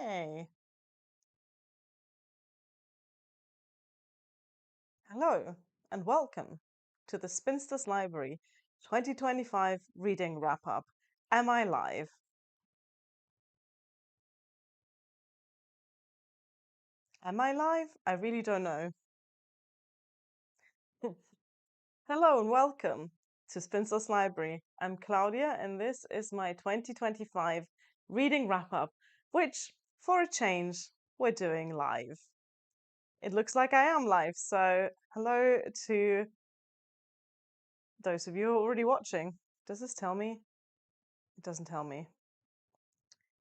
Yay! Hello and welcome to the Spinster's Library 2025 reading wrap up. Am I live? Am I live? I really don't know. Hello and welcome to Spinster's Library. I'm Claudia and this is my 2025 reading wrap up, which, for a change, we're doing live. It looks like I am live, so hello to those of you who are already watching. Does this tell me? It doesn't tell me.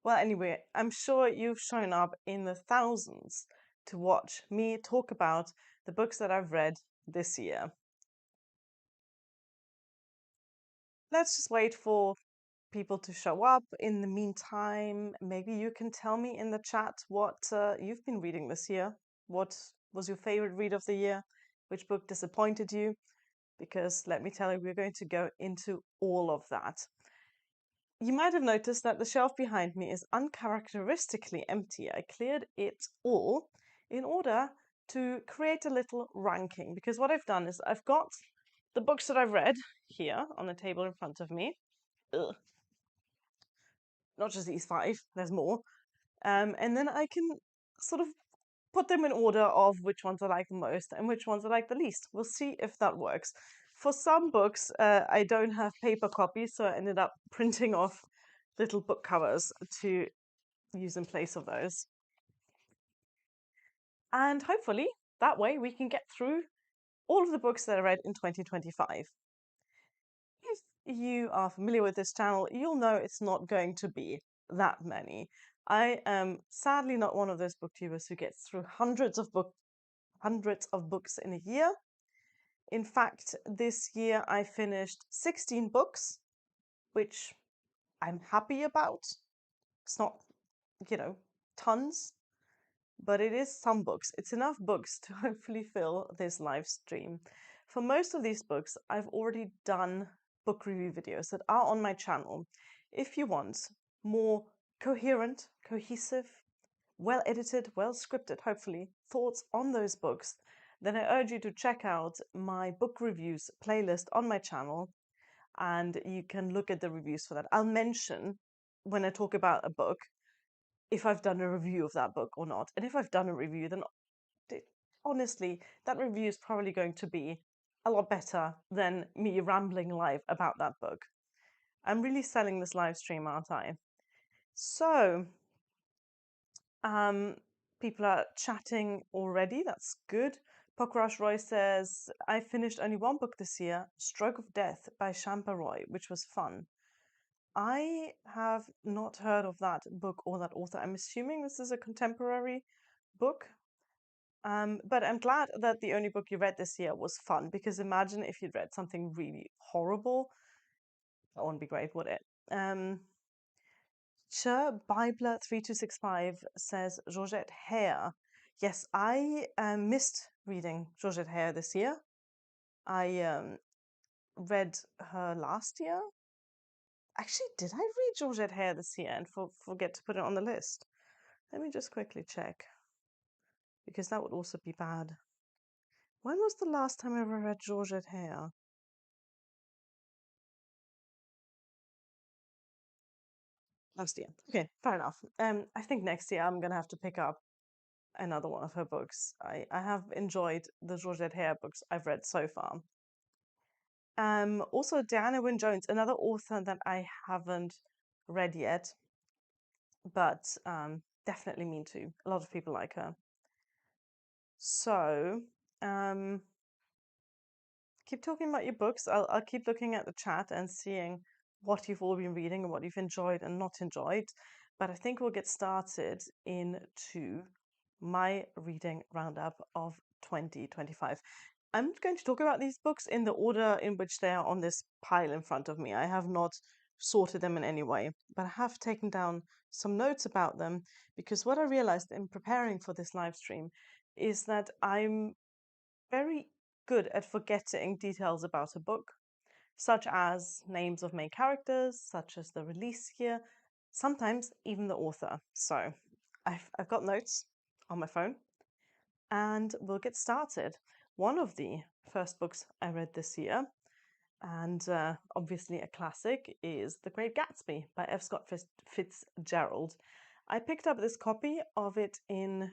Well, anyway, I'm sure you've shown up in the thousands to watch me talk about the books that I've read this year. Let's just wait for people to show up. In the meantime, maybe you can tell me in the chat what you've been reading this year. What was your favorite read of the year? Which book disappointed you? Because let me tell you, we're going to go into all of that. You might have noticed that the shelf behind me is uncharacteristically empty. I cleared it all in order to create a little ranking, because what I've done is I've got the books that I've read here on the table in front of me. Ugh. Not just these five, there's more. And then I can sort of put them in order of which ones I like the most and which ones I like the least. We'll see if that works. For some books, I don't have paper copies, so I ended up printing off little book covers to use in place of those. And hopefully, that way we can get through all of the books that I read in 2025. If you are familiar with this channel, you'll know it's not going to be that many. I am sadly not one of those booktubers who gets through hundreds of books in a year. In fact, this year I finished 16 books, which I'm happy about. It's not, tons, but it is some books. It's enough books to hopefully fill this live stream. For most of these books, I've already done book review videos that are on my channel. If you want more coherent, cohesive, well edited, well scripted, hopefully, thoughts on those books, then I urge you to check out my book reviews playlist on my channel, and you can look at the reviews for that. I'll mention when I talk about a book if I've done a review of that book or not. And if I've done a review, then honestly, that review is probably going to be a lot better than me rambling live about that book. I'm really selling this live stream, aren't I? So, people are chatting already. That's good. Pokrash Roy says, I finished only one book this year, Stroke of Death by Shampa Roy, which was fun. I have not heard of that book or that author. I'm assuming this is a contemporary book. But I'm glad that the only book you read this year was fun, because imagine if you'd read something really horrible. That wouldn't be great, would it? Bibler3265 says Georgette Hare. Yes, I missed reading Georgette Hare this year. I read her last year. Actually, did I read Georgette Hare this year and forget to put it on the list? Let me just quickly check, because that would also be bad. When was the last time I ever read Georgette Hare? Last year. Okay, fair enough. I think next year I'm gonna have to pick up another one of her books. I have enjoyed the Georgette Hare books I've read so far. Also Diana Wynne Jones, another author that I haven't read yet, but definitely mean to. A lot of people like her. So, keep talking about your books. I'll keep looking at the chat and seeing what you've all been reading and what you've enjoyed and not enjoyed. But I think we'll get started into my reading roundup of 2025. I'm going to talk about these books in the order in which they are on this pile in front of me. I have not sorted them in any way, but I have taken down some notes about them, because what I realized in preparing for this live stream is that I'm very good at forgetting details about a book, such as names of main characters, such as the release year, sometimes even the author. So I've got notes on my phone, and we'll get started. One of the first books I read this year, and obviously a classic, is The Great Gatsby by F. Scott Fitzgerald. I picked up this copy of it in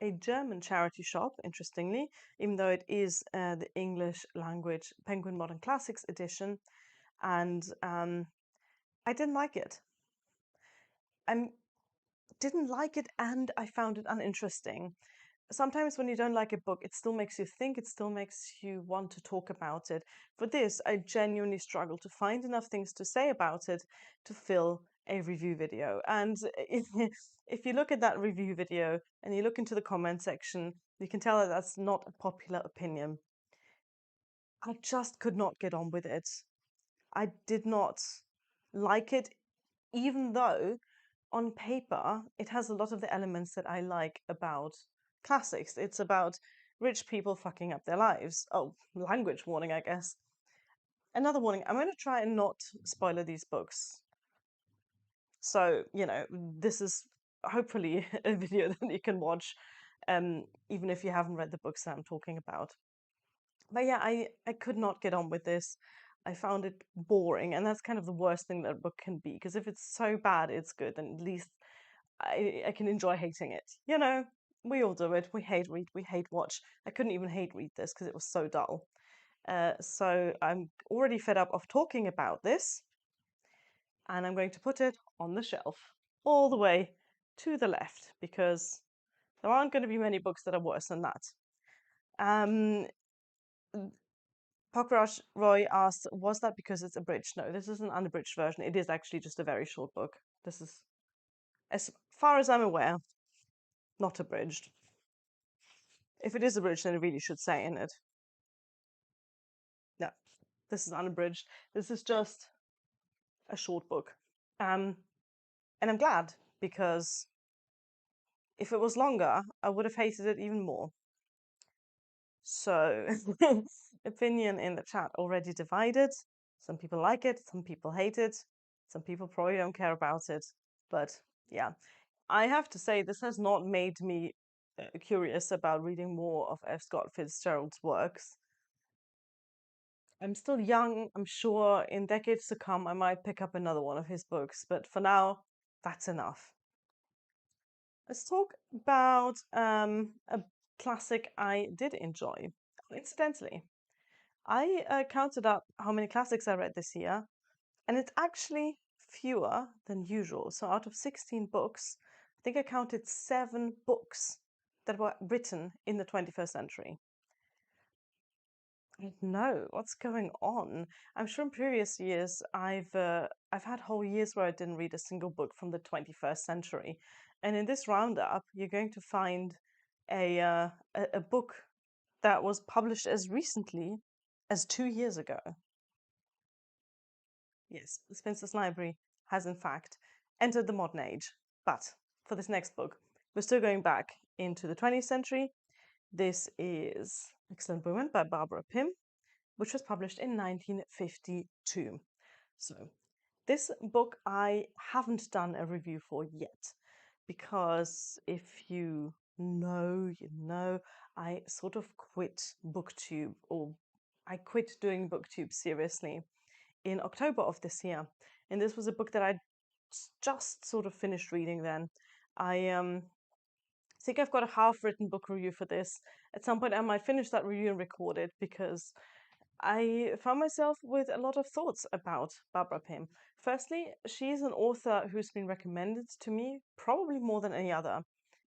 a German charity shop, interestingly, even though it is the English language Penguin Modern Classics edition, and I didn't like it. I didn't like it, and I found it uninteresting. Sometimes when you don't like a book, it still makes you think, it still makes you want to talk about it. For this, I genuinely struggle to find enough things to say about it to fill a review video. And if you look at that review video and you look into the comment section, you can tell that that's not a popular opinion. I just could not get on with it. I did not like it, even though on paper it has a lot of the elements that I like about classics. It's about rich people fucking up their lives. Oh, language warning, I guess. Another warning, I'm going to try and not spoiler these books. So, this is hopefully a video that you can watch, even if you haven't read the books that I'm talking about. But yeah, I could not get on with this. I found it boring, and that's kind of the worst thing that a book can be, because if it's so bad it's good, then at least I can enjoy hating it. We all do it. We hate read, we hate watch. I couldn't even hate read this because it was so dull. So I'm already fed up of talking about this, and I'm going to put it on the shelf all the way to the left because there aren't going to be many books that are worse than that. Um, Pokrash Roy asked, was that because it's abridged? No, this is an unabridged version. It is actually just a very short book. This is, as far as I'm aware, not abridged. If it is abridged, then it really should say in it. No, this is unabridged. This is just a short book. And I'm glad, because if it was longer, I would have hated it even more. So, opinion in the chat already divided. Some people like it, some people hate it, some people probably don't care about it. But yeah, I have to say, this has not made me curious about reading more of F. Scott Fitzgerald's works. I'm still young. I'm sure in decades to come I might pick up another one of his books, but for now, that's enough. Let's talk about a classic I did enjoy. Incidentally, I counted up how many classics I read this year, and it's actually fewer than usual. So out of 16 books, I think I counted 7 books that were written in the 21st century. I don't know what's going on. I'm sure in previous years I've had whole years where I didn't read a single book from the 21st century, and in this roundup, you're going to find a book that was published as recently as 2 years ago. Yes, Spinster's Library has in fact entered the modern age. But for this next book, we're still going back into the 20th century. This is Excellent Women by Barbara Pym, which was published in 1952. So, this book I haven't done a review for yet, because if you know, I sort of quit BookTube, or I quit doing BookTube seriously in October of this year. And this was a book that I just sort of finished reading then. I think I've got a half-written book review for this. At some point I might finish that review and record it, because I found myself with a lot of thoughts about Barbara Pym. Firstly, she's an author who's been recommended to me probably more than any other.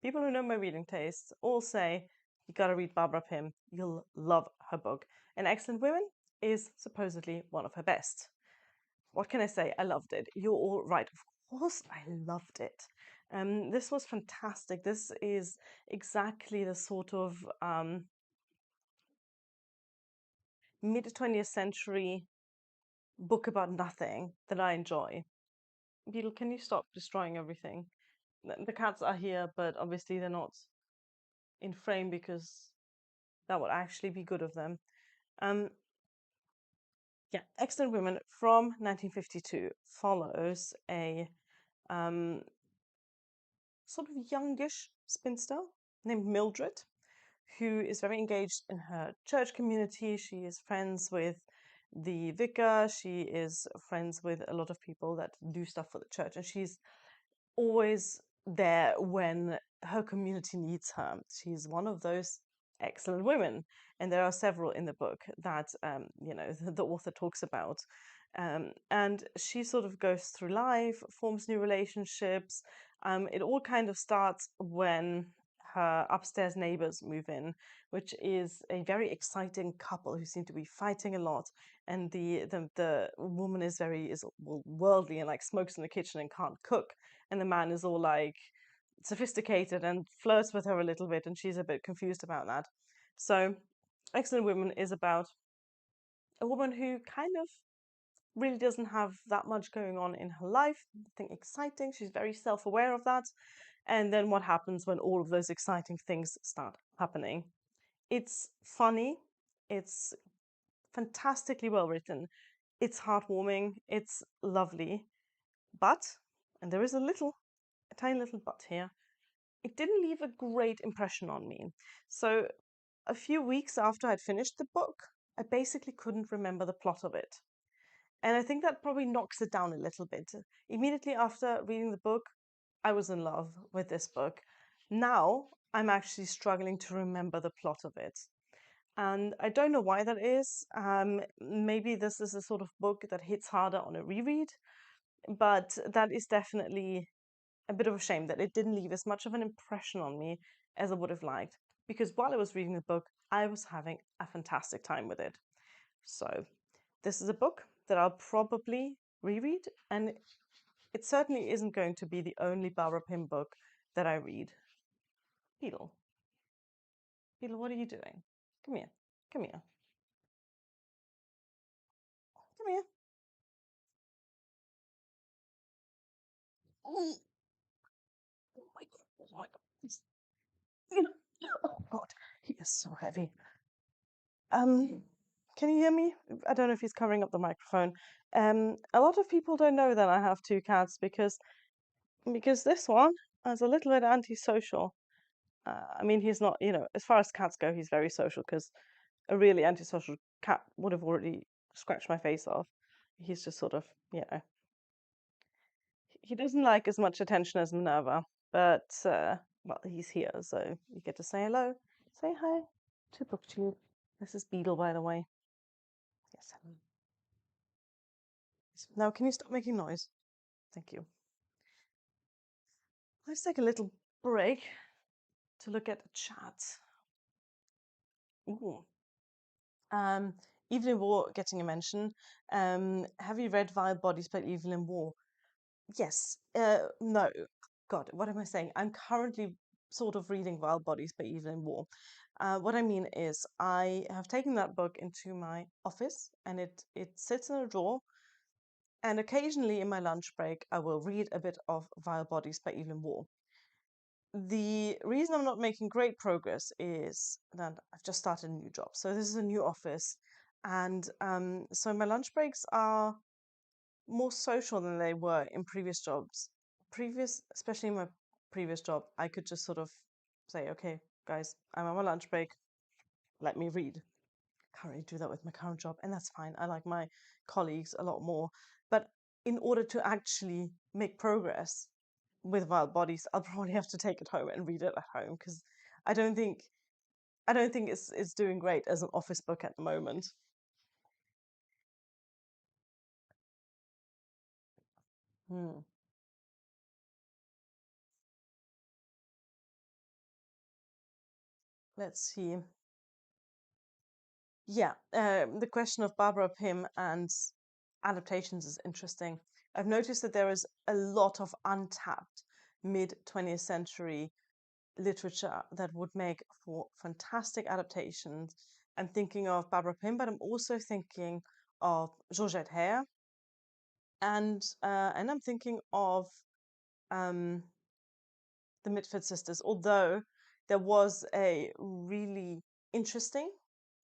People who know my reading tastes all say, you gotta read Barbara Pym, you'll love her book. And Excellent Women is supposedly one of her best. What can I say? I loved it. You're all right. Of course, I loved it. This was fantastic. This is exactly the sort of mid 20th century book about nothing that I enjoy. Beetle, can you stop destroying everything? The cats are here, but obviously they're not in frame because that would actually be good of them. Yeah, Excellent Women from 1952 follows a sort of youngish spinster named Mildred, who is very engaged in her church community. She is friends with the vicar, she is friends with a lot of people that do stuff for the church, and she's always there when her community needs her. She's one of those excellent women, and there are several in the book that the author talks about. And she sort of goes through life, forms new relationships. It all kind of starts when her upstairs neighbors move in, which is a very exciting couple who seem to be fighting a lot. And the woman is worldly and like smokes in the kitchen and can't cook, and the man is all like sophisticated and flirts with her a little bit, and she's a bit confused about that. So, Excellent Women is about a woman who kind of really doesn't have that much going on in her life, nothing exciting. She's very self aware of that. And then what happens when all of those exciting things start happening? It's funny, it's fantastically well written, it's heartwarming, it's lovely, but, and there is a tiny little but here, it didn't leave a great impression on me. So, a few weeks after I'd finished the book, I basically couldn't remember the plot of it. And I think that probably knocks it down a little bit. Immediately after reading the book, I was in love with this book. Now I'm actually struggling to remember the plot of it. And I don't know why that is. Maybe this is a sort of book that hits harder on a reread, but that is definitely a bit of a shame that it didn't leave as much of an impression on me as I would have liked. Because while I was reading the book, I was having a fantastic time with it. So, this is a book that I'll probably reread, and it certainly isn't going to be the only Barbara Pym book that I read. Beetle, Beetle, what are you doing? Come here, come here, come here. Oh my god, oh my god. Oh god, he is so heavy. Um, can you hear me? I don't know if he's covering up the microphone. A lot of people don't know that I have two cats because this one is a little bit antisocial. I mean, he's not, as far as cats go, he's very social because a really antisocial cat would have already scratched my face off. He's just sort of, he doesn't like as much attention as Minerva, but, well, he's here, so you get to say hello, say hi to BookTube. This is Beetle, by the way. Yes, hello. Now, can you stop making noise? Thank you. Let's take a little break to look at the chat. Ooh. Um, Evelyn Waugh getting a mention. Have you read Vile Bodies by Evelyn Waugh? Yes. No. God, what am I saying? I'm currently sort of reading Vile Bodies by Evelyn Waugh. What I mean is, I have taken that book into my office, and it sits in a drawer. And occasionally, in my lunch break, I will read a bit of Vile Bodies by Evelyn Waugh. The reason I'm not making great progress is that I've just started a new job. So this is a new office, and so my lunch breaks are more social than they were in previous jobs. Especially in my previous job, I could just sort of say, "Okay, guys, I'm on my lunch break. Let me read." Can't really do that with my current job, and that's fine. I like my colleagues a lot more, but in order to actually make progress with Wild Bodies, I'll probably have to take it home and read it at home because I don't think I don't think it's doing great as an office book at the moment. Hmm. Let's see. Yeah, the question of Barbara Pym and adaptations is interesting. I've noticed that there is a lot of untapped mid 20th century literature that would make for fantastic adaptations. I'm thinking of Barbara Pym, but I'm also thinking of Georgette Hare, and I'm thinking of um, the Mitford Sisters. Although there was a really interesting,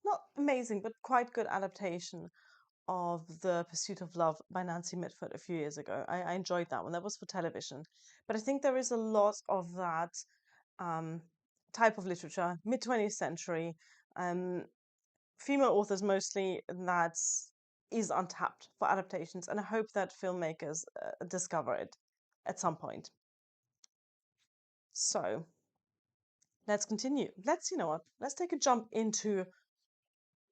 not amazing, but quite good adaptation of The Pursuit of Love by Nancy Mitford a few years ago. I enjoyed that one. That was for television. But I think there is a lot of that um, type of literature, mid 20th century, um, female authors mostly, that is untapped for adaptations. And I hope that filmmakers discover it at some point. So let's continue. You know what, let's take a jump into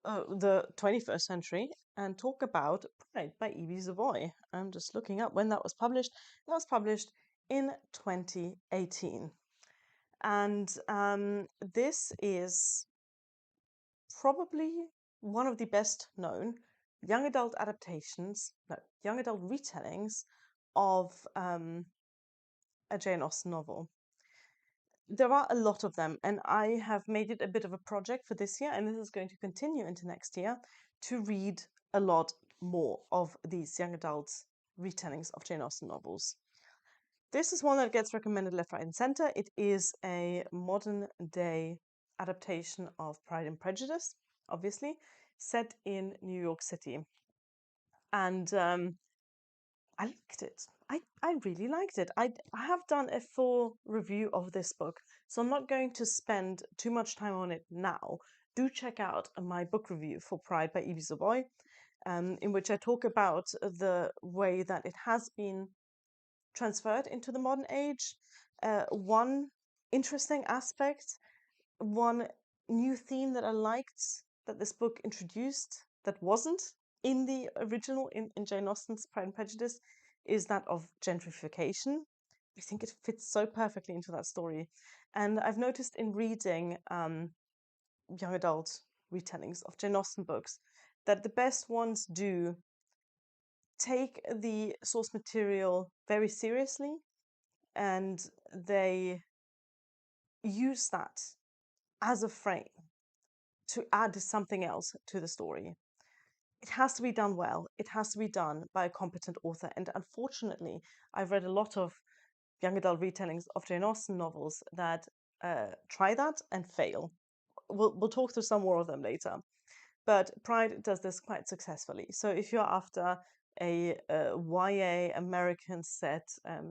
the 21st century and talk about Pride by Evie Savoy. I'm just looking up when that was published. That was published in 2018. And this is probably one of the best known young adult adaptations, no, young adult retellings of a Jane Austen novel. There are a lot of them, and I have made it a bit of a project for this year, and this is going to continue into next year, to read a lot more of these young adult retellings of Jane Austen novels. This is one that gets recommended left, right, and center. It is a modern day adaptation of Pride and Prejudice, obviously, set in New York City. And I liked it. I really liked it. I have done a full review of this book, so I'm not going to spend too much time on it now. Do check out my book review for Pride by Evie Savoy, in which I talk about the way that it has been transferred into the modern age. One interesting aspect, one new theme that I liked that this book introduced that wasn't in the original, in Jane Austen's Pride and Prejudice, is that of gentrification. I think it fits so perfectly into that story. And I've noticed in reading young adult retellings of Jane Austen books that the best ones do take the source material very seriously, and they use that as a frame to add something else to the story. It has to be done well. It has to be done by a competent author. And unfortunately, I've read a lot of young adult retellings of Jane Austen novels that try that and fail. We'll talk through some more of them later. But Pride does this quite successfully. So if you're after a YA American set, I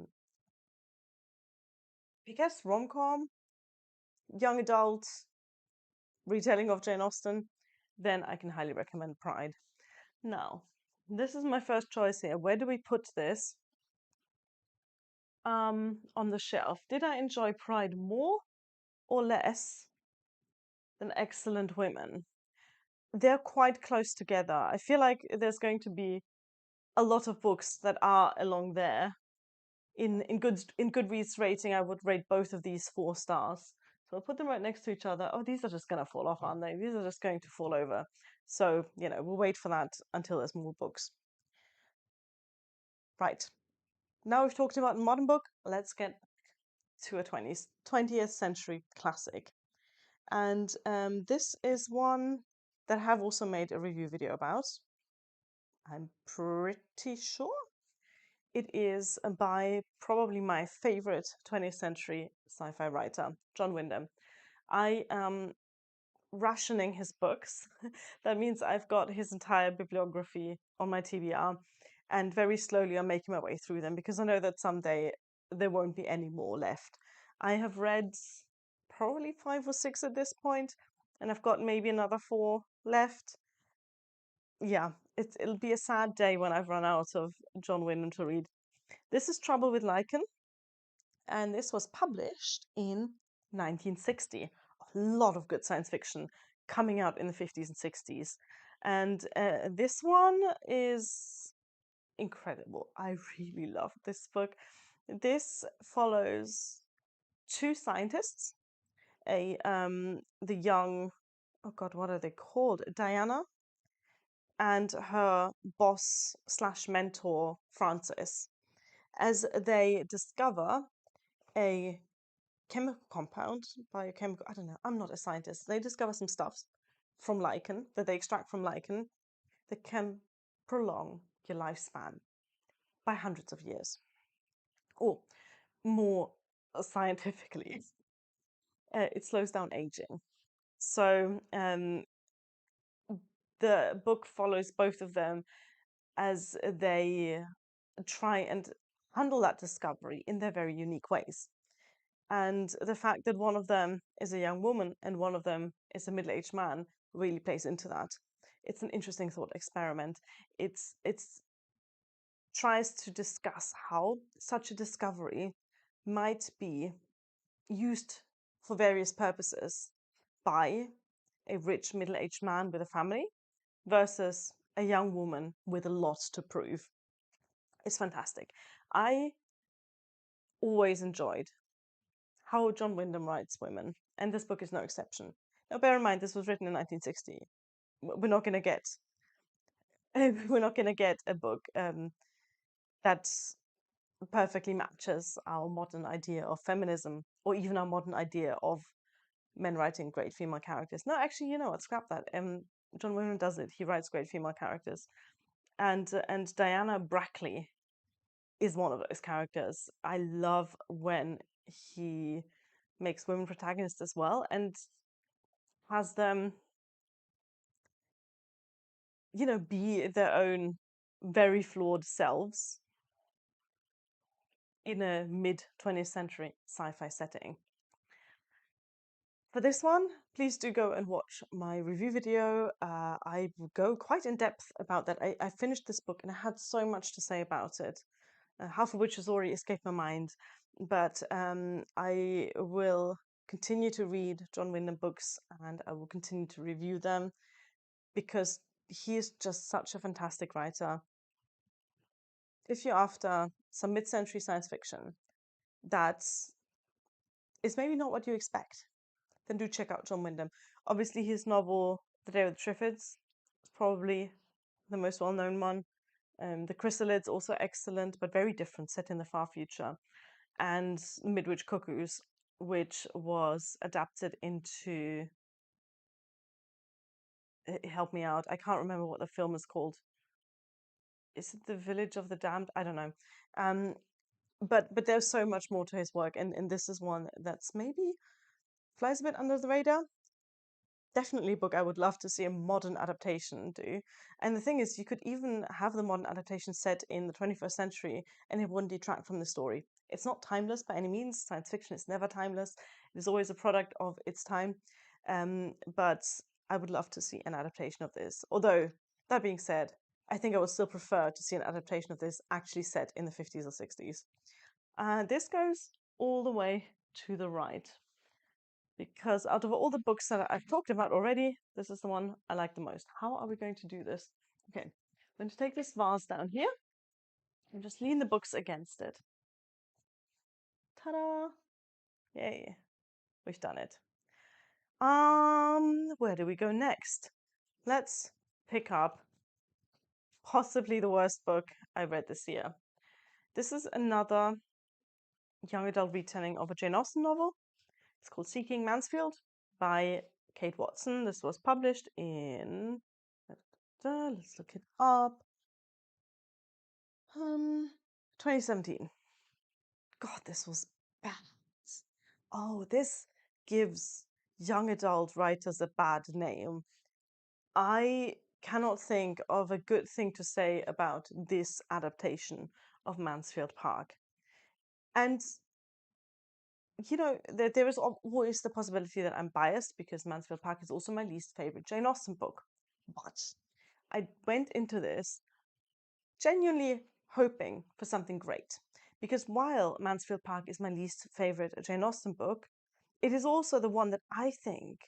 guess rom-com, young adult retelling of Jane Austen, then I can highly recommend Pride. Now, this is my first choice here. Where do we put this? On the shelf. Did I enjoy Pride more or less than Excellent Women? They're quite close together. I feel like there's going to be a lot of books that are along there. In Goodreads rating, I would rate both of these 4 stars. So I'll put them right next to each other. Oh, these are just gonna fall off, aren't they? These are just going to fall over. So, you know, we'll wait for that until there's more books. Right. Now we've talked about a modern book, let's get to a 20th century classic. And this is one that I have also made a review video about. I'm pretty sure. It is by probably my favorite 20th century sci-fi writer, John Wyndham. I am rationing his books. That means I've got his entire bibliography on my TBR, and very slowly I'm making my way through them because I know that someday there won't be any more left. I have read probably 5 or 6 at this point, and I've got maybe another 4 left. Yeah, it'll be a sad day when I've run out of John Wyndham to read. This is Trouble with Lichen, and this was published in 1960. A lot of good science fiction coming out in the 50s and 60s. And this one is incredible. I really love this book. This follows 2 scientists, the young, oh God, what are they called? Diana, and her boss slash mentor, Francis, as they discover a chemical compound, biochemical, I don't know, I'm not a scientist. They discover some stuff from lichen that they extract from lichen that can prolong your lifespan by hundreds of years. Or more scientifically, it slows down aging. So the book follows both of them as they try and handle that discovery in their very unique ways. And the fact that one of them is a young woman and one of them is a middle-aged man really plays into that. It's an interesting thought experiment. It's tries to discuss how such a discovery might be used for various purposes by a rich middle-aged man with a family versus a young woman with a lot to prove. It's fantastic. I always enjoyed how John Wyndham writes women, and this book is no exception. Now, bear in mind, this was written in 1960. We're not going to get we're not going to get a book that perfectly matches our modern idea of feminism or even our modern idea of men writing great female characters. No, actually, you know what? Scrap that. John Wyndham does it. He writes great female characters, and Diana Brackley is one of those characters. I love when he makes women protagonists as well and has them, be their own very flawed selves in a mid 20th century sci-fi setting. For this one, please do go and watch my review video. I will go quite in depth about that. I finished this book and I had so much to say about it, half of which has already escaped my mind. But I will continue to read John Wyndham books and I will continue to review them because he is just such a fantastic writer. If you're after some mid-century science fiction that is maybe not what you expect, then do check out John Wyndham. Obviously, his novel The Day with the Triffids is probably the most well-known one. The Chrysalids also excellent, but very different, set in the far future. And Midwich Cuckoos, which was adapted into help me out. I can't remember what the film is called. Is it The Village of the Damned? I don't know. But there's so much more to his work, and this is one that's maybe flies a bit under the radar. Definitely a book I would love to see a modern adaptation do. And the thing is, you could even have the modern adaptation set in the 21st century and it wouldn't detract from the story. It's not timeless by any means. Science fiction is never timeless. It is always a product of its time. But I would love to see an adaptation of this. Although, that being said, I think I would still prefer to see an adaptation of this actually set in the 50s or 60s. This goes all the way to the right, because out of all the books that I've talked about already, this is the one I like the most. How are we going to do this? Okay, I'm going to take this vase down here and just lean the books against it. Ta-da! Yay, we've done it. Where do we go next? Let's pick up possibly the worst book I read this year. This is another young adult retelling of a Jane Austen novel. It's called Seeking Mansfield by Kate Watson. This was published in, let's look it up, 2017. God, this was bad. Oh, this gives young adult writers a bad name. I cannot think of a good thing to say about this adaptation of Mansfield Park. And there is always the possibility that I'm biased because Mansfield Park is also my least favorite Jane Austen book. But I went into this genuinely hoping for something great. Because while Mansfield Park is my least favorite Jane Austen book, it is also the one that I think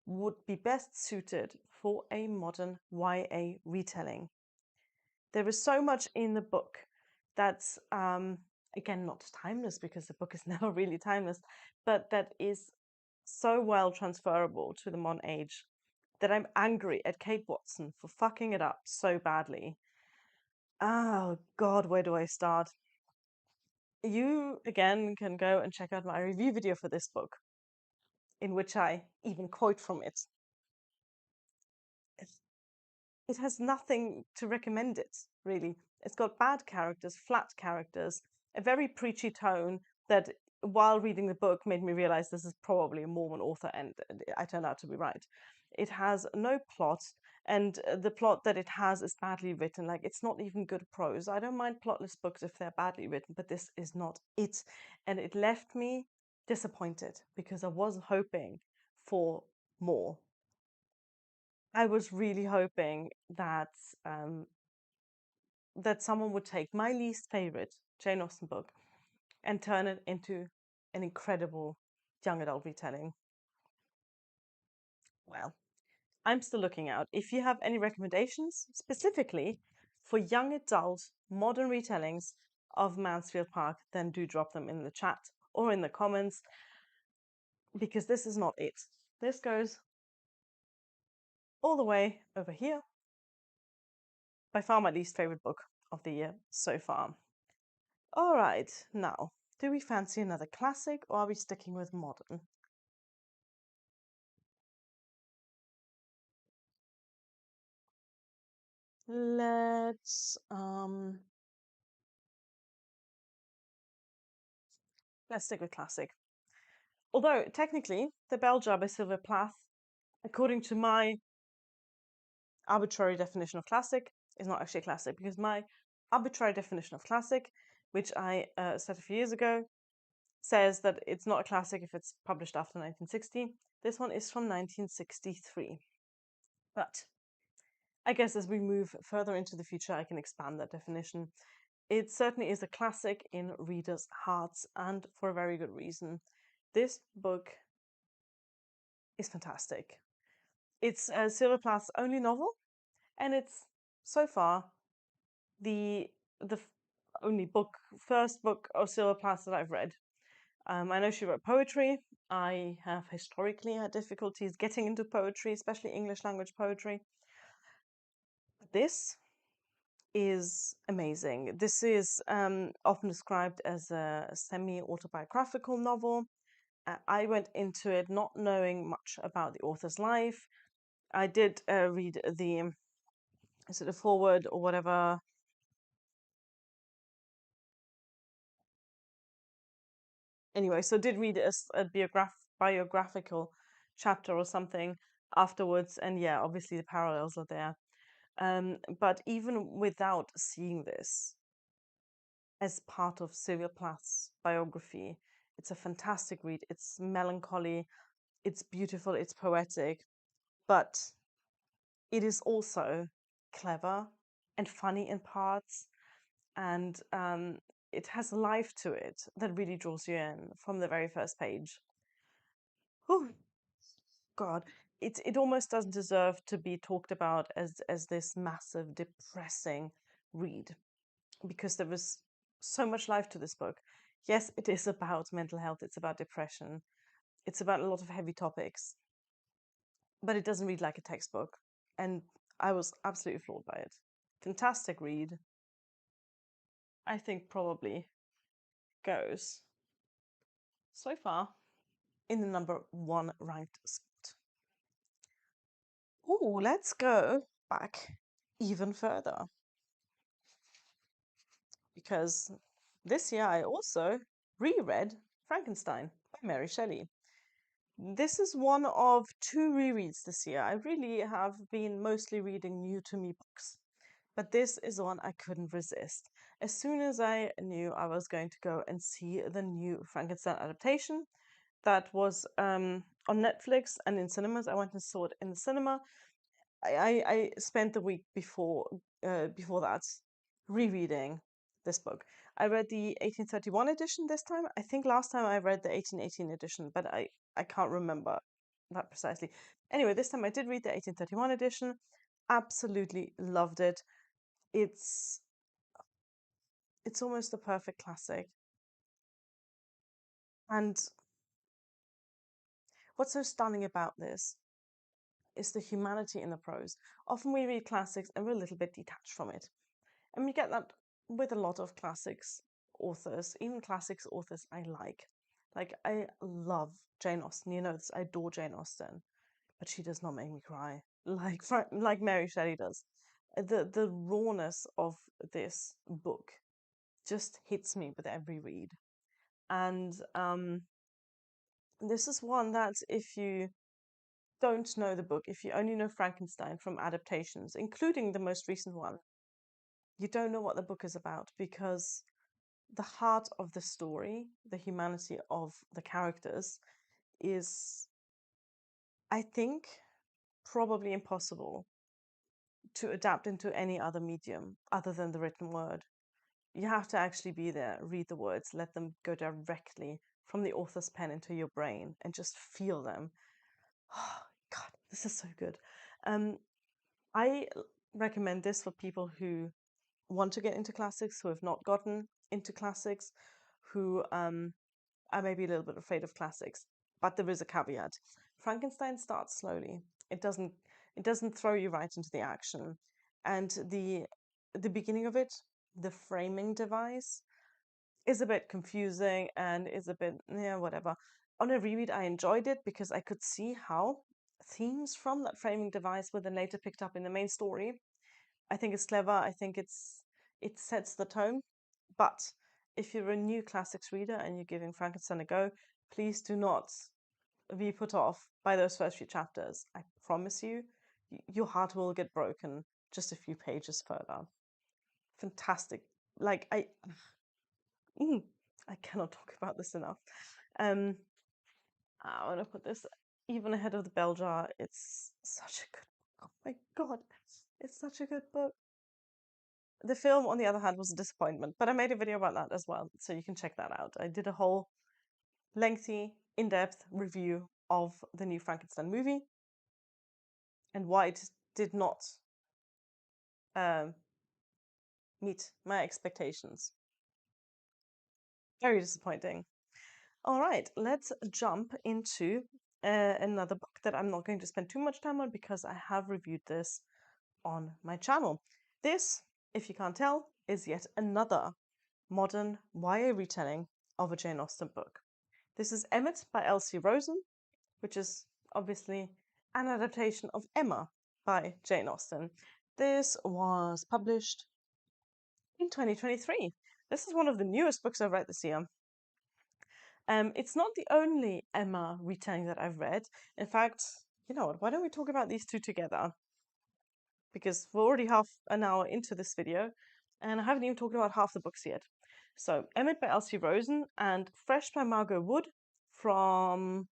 would be best suited for a modern YA retelling. There is so much in the book that's again, not timeless because the book is never really timeless, but that is so well transferable to the modern age that I'm angry at Kate Watson for fucking it up so badly. Oh God, where do I start? You again can go and check out my review video for this book, in which I even quote from it. It has nothing to recommend it, really. It's got bad characters, flat characters, a very preachy tone that, while reading the book, made me realize this is probably a Mormon author, and I turned out to be right. It has no plot, And the plot that it has is badly written. Like, it's not even good prose. I don't mind plotless books if they're badly written, but this is not it. And it left me disappointed because I was hoping for more. I was really hoping that that someone would take my least favorite Jane Austen book and turn it into an incredible young adult retelling. Well, I'm still looking out. If you have any recommendations specifically for young adult modern retellings of Mansfield Park, then do drop them in the chat or in the comments, because this is not it. This goes all the way over here. By far my least favorite book of the year so far. All right, now, do we fancy another classic or are we sticking with modern? Let's let's stick with classic. Although technically, The Bell Jar by Sylvia Plath, according to my arbitrary definition of classic, is not actually a classic, because my arbitrary definition of classic, which I said a few years ago, says that it's not a classic if it's published after 1960. This one is from 1963. But I guess as we move further into the future, I can expand that definition. It certainly is a classic in readers' hearts, and for a very good reason. This book is fantastic. It's Sylvia Plath's only novel, and it's so far the only first book of Sylvia Plath that I've read. I know she wrote poetry. I have historically had difficulties getting into poetry, especially English language poetry. This is amazing. This is often described as a semi-autobiographical novel. I went into it not knowing much about the author's life. I did read the sort of forward or whatever. Anyway, so did read a biographical chapter or something afterwards, and yeah, obviously the parallels are there. But even without seeing this as part of Sylvia Plath's biography, it's a fantastic read. It's melancholy, it's beautiful, it's poetic, but it is also clever and funny in parts, and it has life to it that really draws you in from the very first page. Oh God, it almost doesn't deserve to be talked about as this massive, depressing read, because there was so much life to this book. Yes, it is about mental health, it's about depression, it's about a lot of heavy topics, but it doesn't read like a textbook. And I was absolutely floored by it. Fantastic read. I think probably goes so far in the number one ranked spot. Oh, let's go back even further, because this year I also reread Frankenstein by Mary Shelley. This is one of two rereads this year. I really have been mostly reading new to me books, but this is one I couldn't resist. As soon as I knew I was going to go and see the new Frankenstein adaptation that was on Netflix and in cinemas, I went and saw it in the cinema. I spent the week before that rereading this book. I read the 1831 edition this time. I think last time I read the 1818 edition, but I can't remember that precisely. Anyway, this time I did read the 1831 edition. Absolutely loved it. It's it's almost a perfect classic. And what's so stunning about this is the humanity in the prose. Often we read classics and we're a little bit detached from it. And we get that with a lot of classics authors, even classics authors I like. Like, I love Jane Austen, you know this, I adore Jane Austen, but she does not make me cry like Mary Shelley does. The rawness of this book just hits me with every read. And this is one that if you don't know the book, if you only know Frankenstein from adaptations, including the most recent one, you don't know what the book is about, because the heart of the story, the humanity of the characters, is, I think, probably impossible to adapt into any other medium other than the written word. You have to actually be there, read the words, let them go directly from the author's pen into your brain and just feel them. Oh, God, this is so good. I recommend this for people who want to get into classics, who have not gotten into classics, who are maybe a little bit afraid of classics. But there is a caveat. Frankenstein starts slowly. It doesn't throw you right into the action. And the beginning of it, the framing device, is a bit confusing and is a bit, yeah, whatever. On a reread, I enjoyed it because I could see how themes from that framing device were then later picked up in the main story. I think it's clever. I think it sets the tone. But if you're a new classics reader and you're giving Frankenstein a go, please do not be put off by those first few chapters. I promise you, your heart will get broken just a few pages further. Fantastic. Like mm, I cannot talk about this enough. Um, I want to put this even ahead of the Bell Jar. It's such a good. Oh my God, it's such a good book. The film, on the other hand, was a disappointment, but I made a video about that as well, so you can check that out. I did a whole lengthy, in-depth review of the new Frankenstein movie and why it did not um, meet my expectations. Very disappointing. All right, let's jump into another book that I'm not going to spend too much time on because I have reviewed this on my channel. This, if you can't tell, is yet another modern YA retelling of a Jane Austen book. This is Emmett by Elsie Rosen, which is obviously an adaptation of Emma by Jane Austen. This was published in 2023. This is one of the newest books I've read this year. It's not the only Emma retelling that I've read. In fact, you know what, why don't we talk about these two together? Because we're already half an hour into this video, and I haven't even talked about half the books yet. So, Emmett by Elsie Rosen and Fresh by Margot Wood from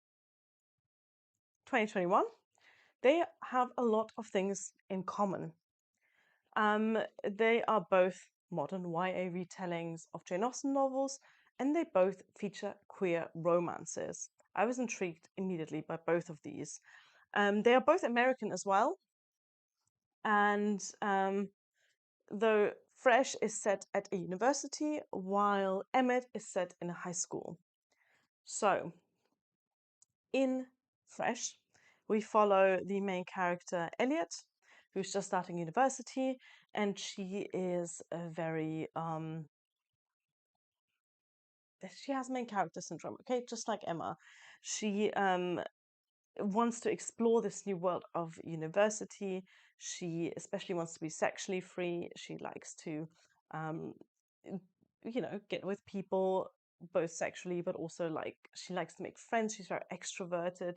2021. They have a lot of things in common. They are both modern YA retellings of Jane Austen novels, and they both feature queer romances. I was intrigued immediately by both of these. They are both American as well, and though Fresh is set at a university, while Emmett is set in a high school. So, in Fresh, we follow the main character, Elliot, who's just starting university, and she is a very she has main character syndrome, okay, just like Emma. She wants to explore this new world of university. She especially wants to be sexually free. She likes to get with people both sexually, but also like she likes to make friends. She's very extroverted.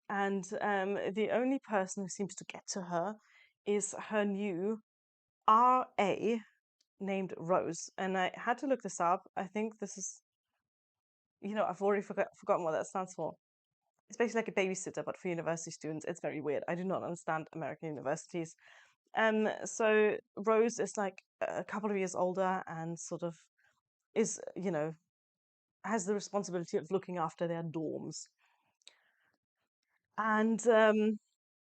And the only person who seems to get to her is her new RA named Rose. And I had to look this up. I think this is, I've already forgotten what that stands for. It's basically like a babysitter, but for university students. It's very weird. I do not understand American universities. So Rose is like a couple of years older and sort of is, has the responsibility of looking after their dorms. And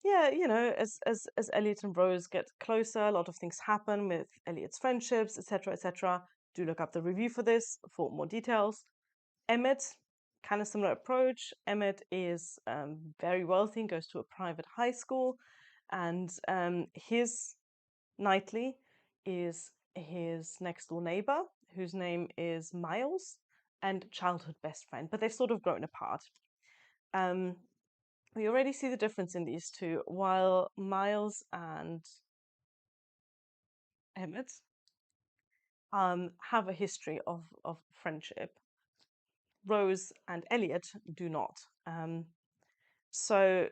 yeah, as Elliot and Rose get closer, a lot of things happen with Elliot's friendships, etc., etc. Do look up the review for this for more details. Emmett, kind of similar approach. Emmett is very wealthy and goes to a private high school, and his Knightley is his next door neighbor, whose name is Miles, and childhood best friend, but they've sort of grown apart. We already see the difference in these two. While Miles and Emmett have a history of friendship, Rose and Elliot do not. So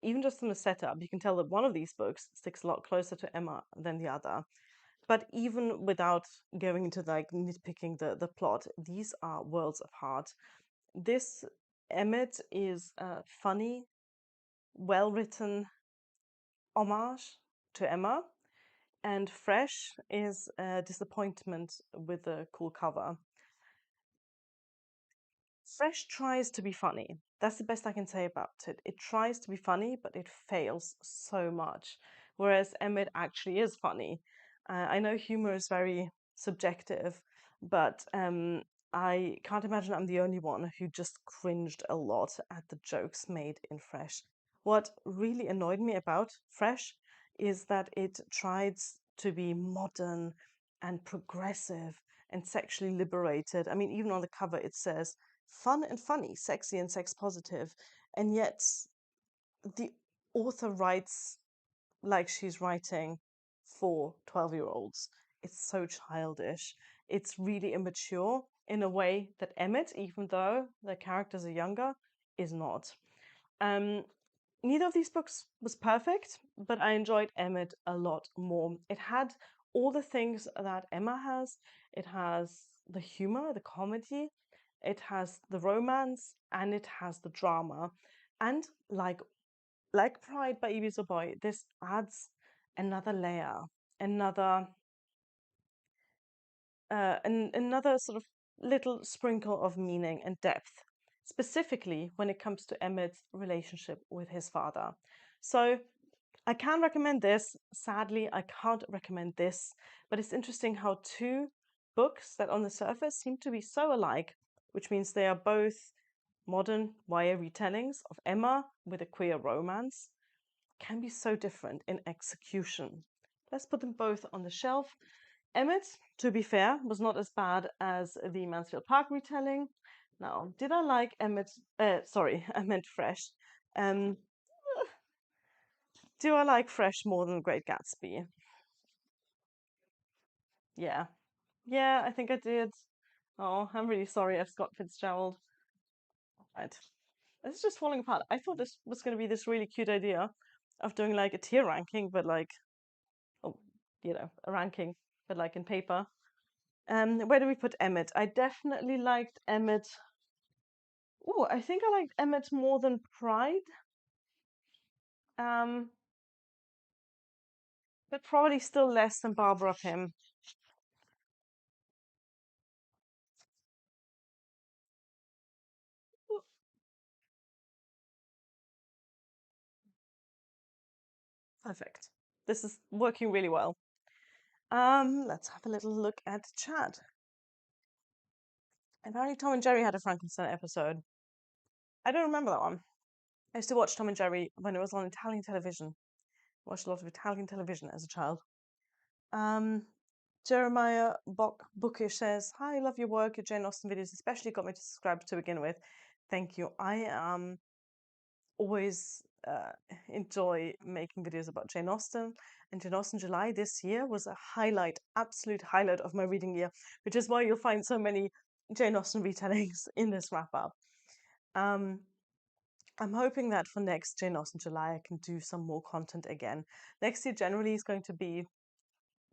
even just from the setup, you can tell that one of these books sticks a lot closer to Emma than the other. But even without going into like nitpicking the plot, these are worlds apart. This Emmett is a funny, well written homage to Emma, and Fresh is a disappointment with a cool cover. Fresh tries to be funny. That's the best I can say about it. It tries to be funny, but it fails so much. Whereas Emmett actually is funny. I know humor is very subjective, but I can't imagine I'm the only one who just cringed a lot at the jokes made in Fresh. What really annoyed me about Fresh is that it tried to be modern and progressive and sexually liberated. I mean, even on the cover, it says fun and funny, sexy and sex positive, and yet the author writes like she's writing for 12-year-olds. It's so childish. It's really immature in a way that Emmett, even though the characters are younger, is not. Um, Neither of these books was perfect, but I enjoyed Emmett a lot more. It had all the things that Emma has. It has the humor, the comedy, it has the romance, and it has the drama. And like Pride by Evie Boy, this adds another layer, another another sort of little sprinkle of meaning and depth, specifically when it comes to Emmett's relationship with his father. So I can recommend this. Sadly, I can't recommend this, but it's interesting how two books that on the surface seem to be so alike, which means they are both modern YA retellings of Emma with a queer romance, can be so different in execution. Let's put them both on the shelf. Emmett, to be fair, was not as bad as the Mansfield Park retelling. Now, did I like Emmett? Sorry, I meant Fresh. Um, do I like Fresh more than Great Gatsby? Yeah. Yeah, I think I did. Oh, I'm really sorry, F. Scott Fitzgerald. Right. It's just falling apart. I thought this was going to be this really cute idea of doing like a tier ranking, but like, oh, a ranking, but like in paper. Where do we put Emmett? I definitely liked Emmett. Oh, I think I liked Emmett more than Pride. Um, but probably still less than Barbara Pym. Perfect. This is working really well. Let's have a little look at chat. Apparently Tom and Jerry had a Frankenstein episode. I don't remember that one. I used to watch Tom and Jerry when it was on Italian television. I watched a lot of Italian television as a child. Um, Jeremiah Bookish says, "Hi, I love your work. Your Jane Austen videos especially got me to subscribe to begin with. Thank you. I always enjoy making videos about Jane Austen, and Jane Austen July this year was a highlight, absolute highlight of my reading year, which is why you'll find so many Jane Austen retellings in this wrap up. Um, I'm hoping that for next Jane Austen July, I can do some more content again. Next year generally is going to be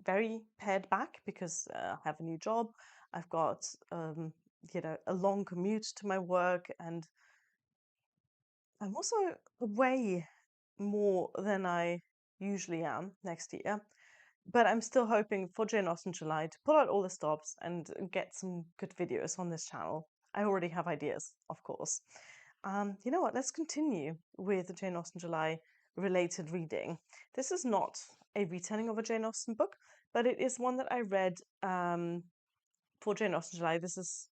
very pared back because I have a new job. I've got a long commute to my work, and I'm also away more than I usually am next year. But I'm still hoping for Jane Austen July to pull out all the stops and get some good videos on this channel. I already have ideas, of course. You know what? Let's continue with the Jane Austen July related reading. This is not a retelling of a Jane Austen book, but it is one that I read for Jane Austen July. This is,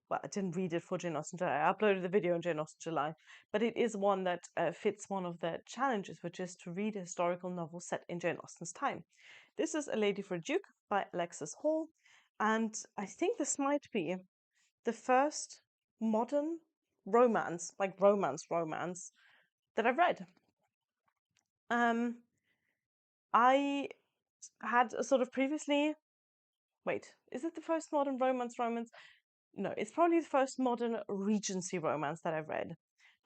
well, I didn't read it for Jane Austen July. I uploaded the video on Jane Austen July, but it is one that fits one of the challenges, which is to read a historical novel set in Jane Austen's time. This is A Lady for a Duke by Alexis Hall, and I think this might be the first modern romance, like romance, that I've read. I had a sort of previously. Wait, is it the first modern romance? No, it's probably the first modern Regency romance that I've read.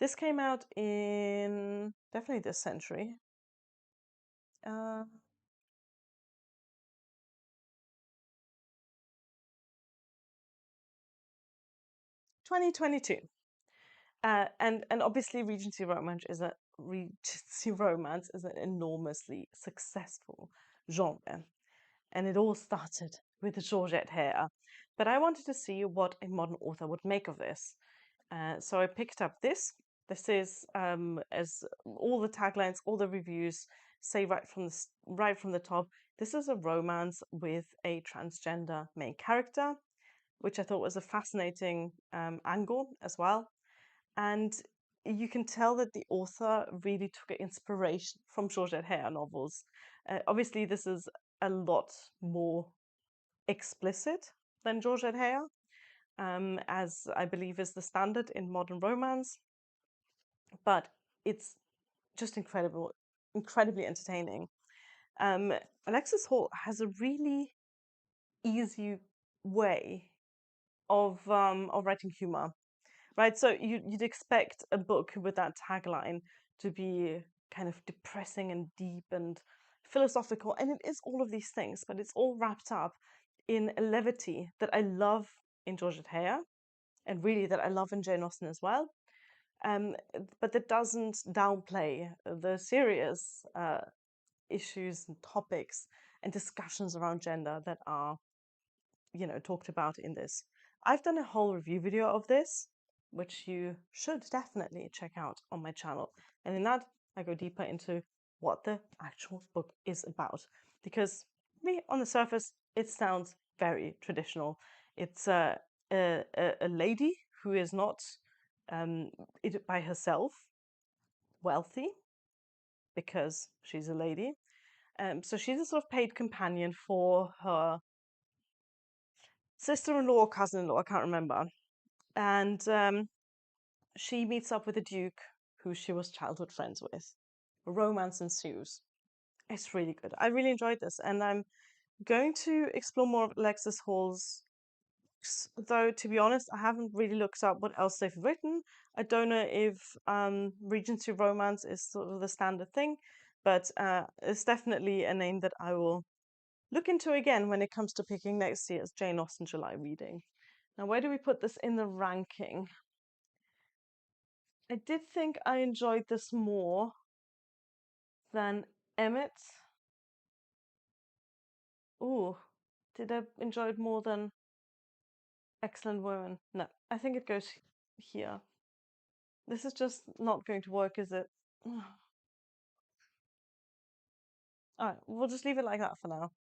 This came out in definitely this century. Uh, 2022. And obviously Regency romance is an enormously successful genre, and it all started with Georgette Hare. But I wanted to see what a modern author would make of this. So I picked up this. This is, as all the taglines, all the reviews say right from the top, this is a romance with a transgender main character, which I thought was a fascinating angle as well. And you can tell that the author really took inspiration from Georgette Hare novels. Obviously, this is a lot more explicit than Georgette Hare, as I believe is the standard in modern romance, but it's just incredibly entertaining. Um, Alexis Hall has a really easy way of writing humor, right? So you'd expect a book with that tagline to be kind of depressing and deep and philosophical, and it is all of these things, but it's all wrapped up in a levity that I love in Georgette Hare, and really that I love in Jane Austen as well. Um, but that doesn't downplay the serious issues and topics and discussions around gender that are, talked about in this. I've done a whole review video of this, which you should definitely check out on my channel. And in that, I go deeper into what the actual book is about. Because me, on the surface, it sounds very traditional. It's a lady who is not by herself wealthy because she's a lady. So she's a sort of paid companion for her sister-in-law or cousin-in-law, I can't remember. And she meets up with a duke who she was childhood friends with. A romance ensues. It's really good. I really enjoyed this, and I'm going to explore more of Alexis Hall's books, though to be honest, I haven't really looked up what else they've written. I don't know if Regency romance is sort of the standard thing, but it's definitely a name that I will look into again when it comes to picking next year's Jane Austen July reading. Now, where do we put this in the ranking? I did think I enjoyed this more than Emmett. Ooh, did I enjoy it more than Excellent Women? No, I think it goes here. This is just not going to work, is it? Alright, we'll just leave it like that for now.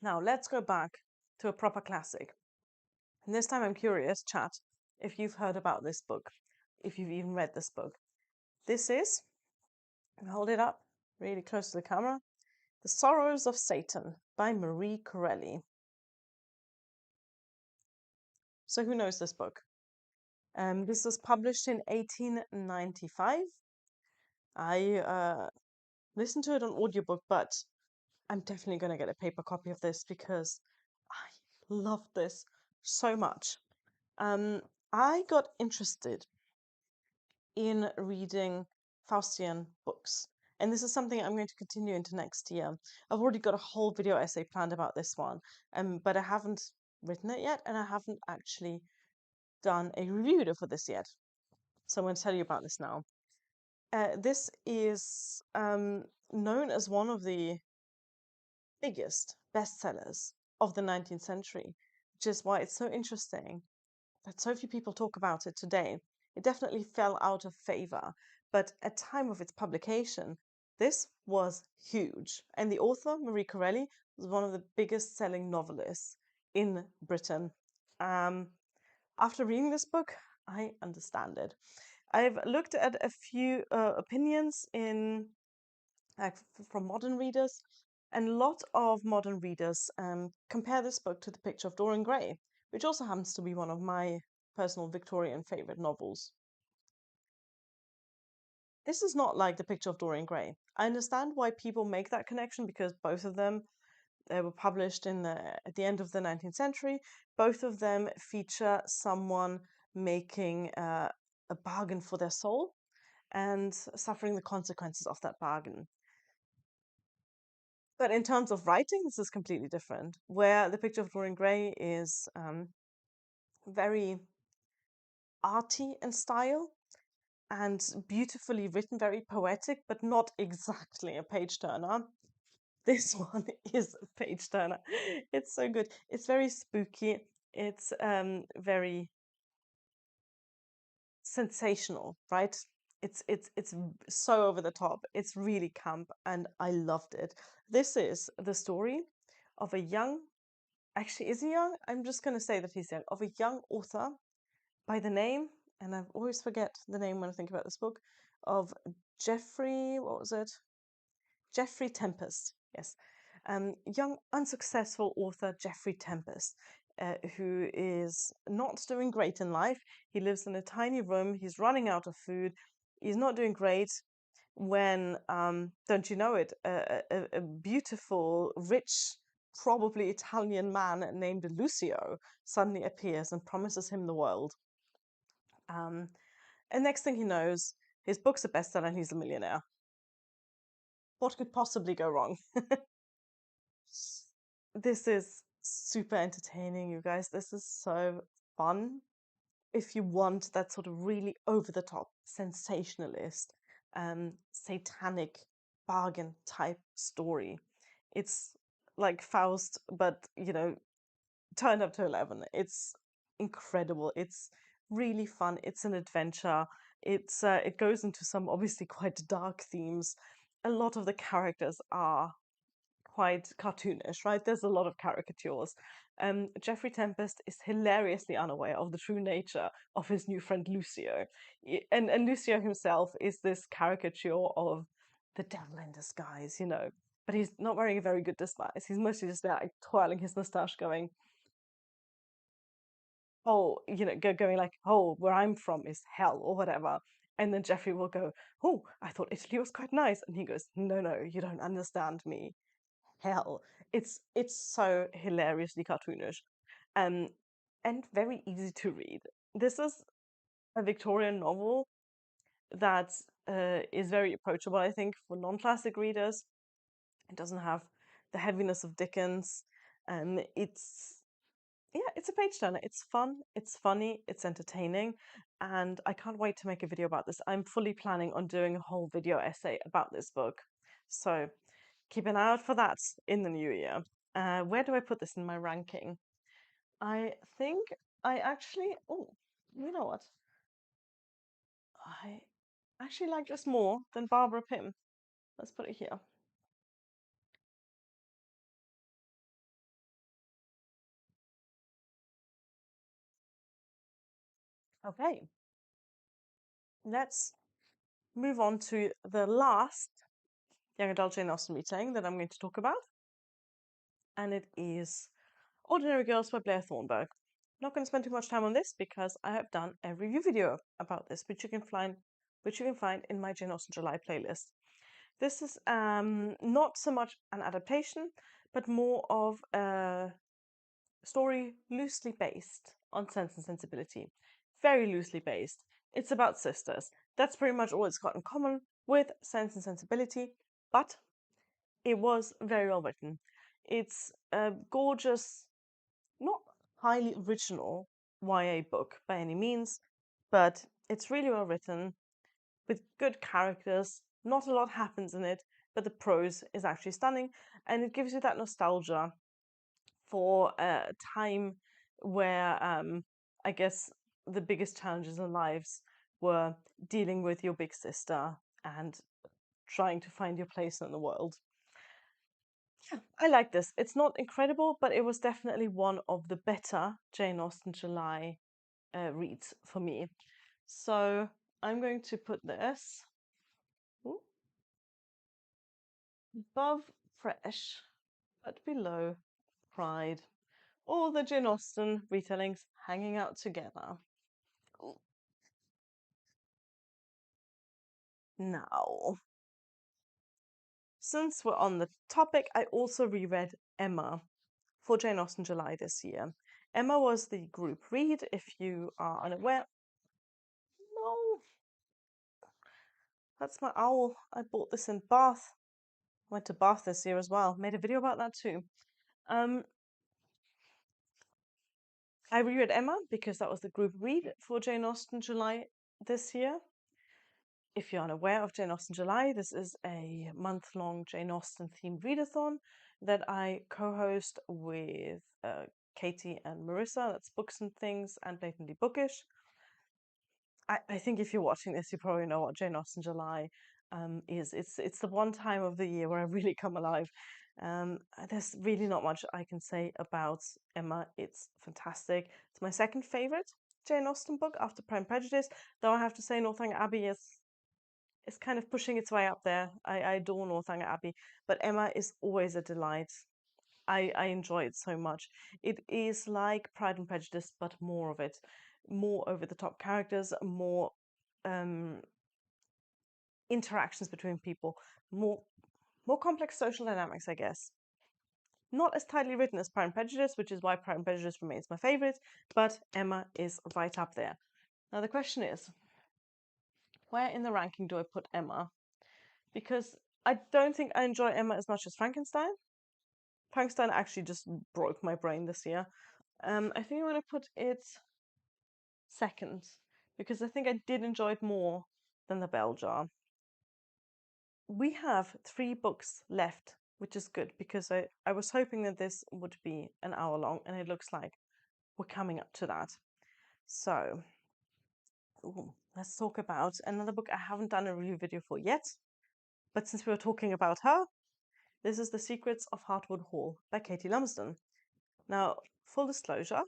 Now, let's go back to a proper classic. And this time I'm curious, chat, if you've heard about this book, if you've even read this book. This is, hold it up really close to the camera, The Sorrows of Satan by Marie Corelli. So who knows this book? This was published in 1895. I listened to it on audiobook, but I'm definitely going to get a paper copy of this because I love this so much. I got interested in reading Faustian books, and this is something I'm going to continue into next year. I've already got a whole video essay planned about this one, but I haven't written it yet, and I haven't actually done a review video for this yet. So I'm going to tell you about this now. This is known as one of the biggest bestsellers of the 19th century, which is why it's so interesting that so few people talk about it today. It definitely fell out of favor, but at time of its publication, this was huge. And the author, Marie Corelli, was one of the biggest selling novelists in Britain. After reading this book, I understand it. I've looked at a few opinions in from modern readers, and a lot of modern readers compare this book to The Picture of Dorian Gray, which also happens to be one of my personal Victorian favorite novels. This is not like The Picture of Dorian Gray. I understand why people make that connection because both of them they were published at the end of the 19th century. Both of them feature someone making a bargain for their soul and suffering the consequences of that bargain. But in terms of writing, this is completely different. Where The Picture of Dorian Gray is very arty in style and beautifully written, very poetic, but not exactly a page turner. This one is a page turner. It's so good. It's very spooky. It's very sensational, right? It's so over the top. It's really camp, and I loved it. This is the story of a young, actually, is he young? I'm just gonna say that he's young, of a young author by the name, and I always forget the name when I think about this book, of Jeffrey, what was it? Jeffrey Tempest, yes. Young, unsuccessful author Jeffrey Tempest, who is not doing great in life. He lives in a tiny room, he's running out of food, he's not doing great when, don't you know it, a beautiful, rich, probably Italian man named Lucio suddenly appears and promises him the world. And next thing he knows, his book's a bestseller and he's a millionaire. What could possibly go wrong? This is super entertaining, you guys. This is so fun. If you want that sort of really over the top, sensationalist, satanic bargain type story, it's like Faust, but turned up to 11. It's incredible. It's really fun. It's an adventure. It goes into some obviously quite dark themes. A lot of the characters are quite cartoonish, right? There's a lot of caricatures. Jeffrey Tempest is hilariously unaware of the true nature of his new friend Lucio. And Lucio himself is this caricature of the devil in disguise. But he's not wearing a very good disguise. He's mostly just there, like, twirling his mustache, going, oh, going like, oh, where I'm from is hell or whatever. And then Jeffrey will go, oh, I thought Italy was quite nice. And he goes, no, no, you don't understand me. Hell. It's so hilariously cartoonish. Um, and very easy to read. This is a Victorian novel that is very approachable, I think, for non-classic readers. It doesn't have the heaviness of Dickens. It's Yeah, it's a page turner. It's fun, it's funny, it's entertaining, and I can't wait to make a video about this. I'm fully planning on doing a whole video essay about this book. So keep an eye out for that in the new year. Where do I put this in my ranking? I think I actually, oh, you know what? I actually like this more than Barbara Pym. Let's put it here. Okay, let's move on to the last young adult Jane Austen retelling that I'm going to talk about, and it is Ordinary Girls by Blair Thornburg. I'm not going to spend too much time on this because I have done a review video about this, which you can find in my Jane Austen July playlist. This is not so much an adaptation, but more of a story loosely based on Sense and Sensibility. Very loosely based. It's about sisters. That's pretty much all it's got in common with Sense and Sensibility, but it was very well written. It's a gorgeous, not highly original YA book by any means, but it's really well written with good characters. Not a lot happens in it, but the prose is actually stunning, and it gives you that nostalgia for a time where I guess the biggest challenges in lives were dealing with your big sister and trying to find your place in the world. Yeah, I like this. It's not incredible, but it was definitely one of the better Jane Austen July reads for me. So I'm going to put this above Fresh, but below Pride. All the Jane Austen retellings hanging out together. Now, since we're on the topic, I also reread Emma for Jane Austen July this year. Emma was the group read, if you are unaware. No, that's my owl. I bought this in Bath. Went to Bath this year as well. Made a video about that too. I reread Emma because that was the group read for Jane Austen July this year. If you're unaware of Jane Austen July, this is a month-long Jane Austen themed readathon that I co-host with Katie and Marissa. That's Books and Things and Blatantly Bookish. I think if you're watching this, you probably know what Jane Austen July is. It's the one time of the year where I really come alive. There's really not much I can say about Emma. It's fantastic. It's my second favorite Jane Austen book after Pride and Prejudice, though I have to say Northanger Abbey is kind of pushing its way up there. I adore Northanger Abbey, but Emma is always a delight. I enjoy it so much. It is like Pride and Prejudice, but more of it. More over the top characters, more interactions between people, more complex social dynamics, I guess. Not as tightly written as Pride and Prejudice, which is why Pride and Prejudice remains my favorite, but Emma is right up there. Now the question is, where in the ranking do I put Emma? Because I don't think I enjoy Emma as much as Frankenstein. Frankenstein actually just broke my brain this year. I think I'm going to put it second, because I think I did enjoy it more than The Bell Jar. We have 3 books left, which is good, because I was hoping that this would be an hour long, and it looks like we're coming up to that. So, let's talk about another book I haven't done a review video for yet, but since we were talking about her, this is The Secrets of Heartwood Hall by Katie Lumsden. Now, full disclosure,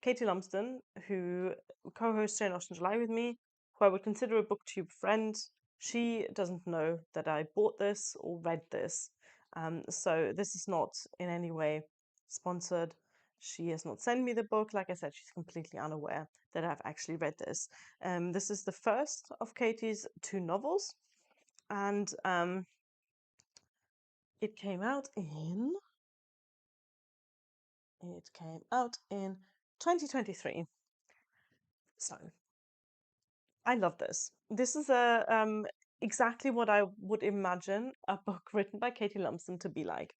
Katie Lumsden, who co-hosts Jane Austen July with me, who I would consider a booktube friend, she doesn't know that I bought this or read this. So this is not in any way sponsored. She has not sent me the book. Like I said, she's completely unaware that I've actually read this. This is the first of Katie's 2 novels, and it came out in 2023. So I love this. This is exactly what I would imagine a book written by Katie Lumsden to be like.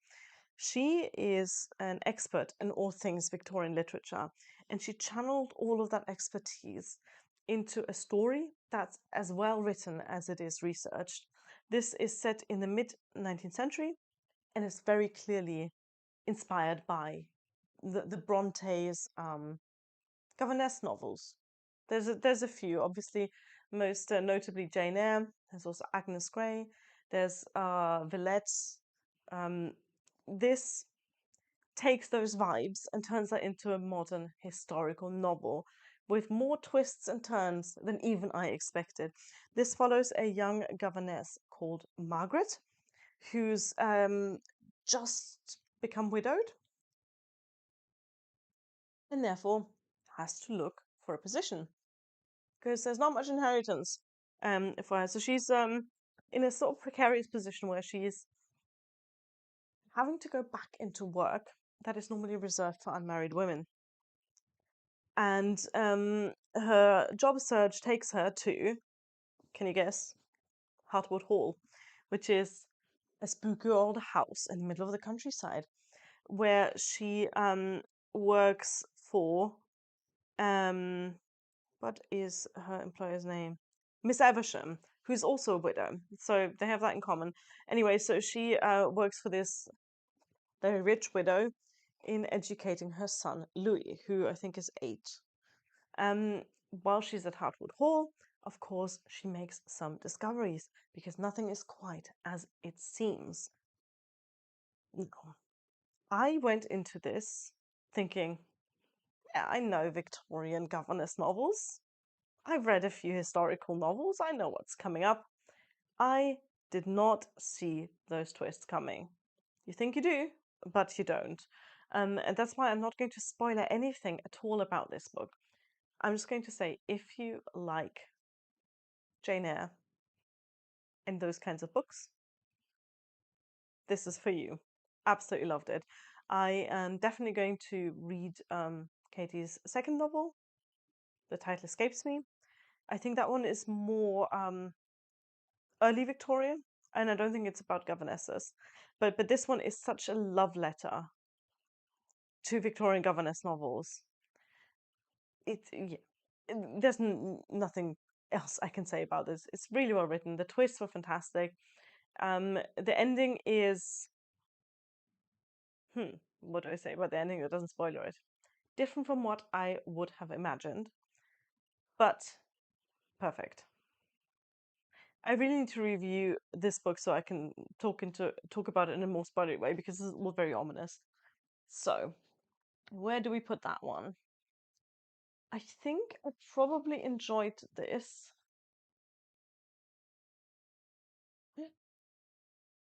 She is an expert in all things Victorian literature, and she channeled all of that expertise into a story that's as well written as it is researched. This is set in the mid-19th century and is very clearly inspired by the Brontes' governess novels. There's a few, obviously, most notably Jane Eyre. There's also Agnes Grey. There's Villette. This takes those vibes and turns that into a modern historical novel with more twists and turns than even I expected. This follows a young governess called Margaret, who's just become widowed and therefore has to look for a position because there's not much inheritance for her. So she's in a sort of precarious position where she's having to go back into work that is normally reserved for unmarried women. And her job search takes her to, can you guess, Hartwood Hall, which is a spooky old house in the middle of the countryside, where she works for what is her employer's name? Miss Evesham, who's also a widow. So they have that in common. Anyway, so she works for this very rich widow in educating her son, Louis, who I think is 8. While she's at Hartwood Hall, of course, she makes some discoveries because nothing is quite as it seems. I went into this thinking, yeah, I know Victorian governess novels. I've read a few historical novels. I know what's coming up. I did not see those twists coming. You think you do, but you don't. And that's why I'm not going to spoil anything at all about this book. I'm just going to say, if you like Jane Eyre and those kinds of books, this is for you. Absolutely loved it. I am definitely going to read Katie's second novel. The title escapes me. I think that one is more early Victorian, and I don't think it's about governesses. But this one is such a love letter to Victorian governess novels. Yeah, there's nothing else I can say about this. It's really well written. The twists were fantastic. The ending is what do I say about the ending that doesn't spoil it? Different from what I would have imagined, but perfect. I really need to review this book so I can talk about it in a more spoilery way because this was very ominous. So, where do we put that one? I think I probably enjoyed this. Yeah,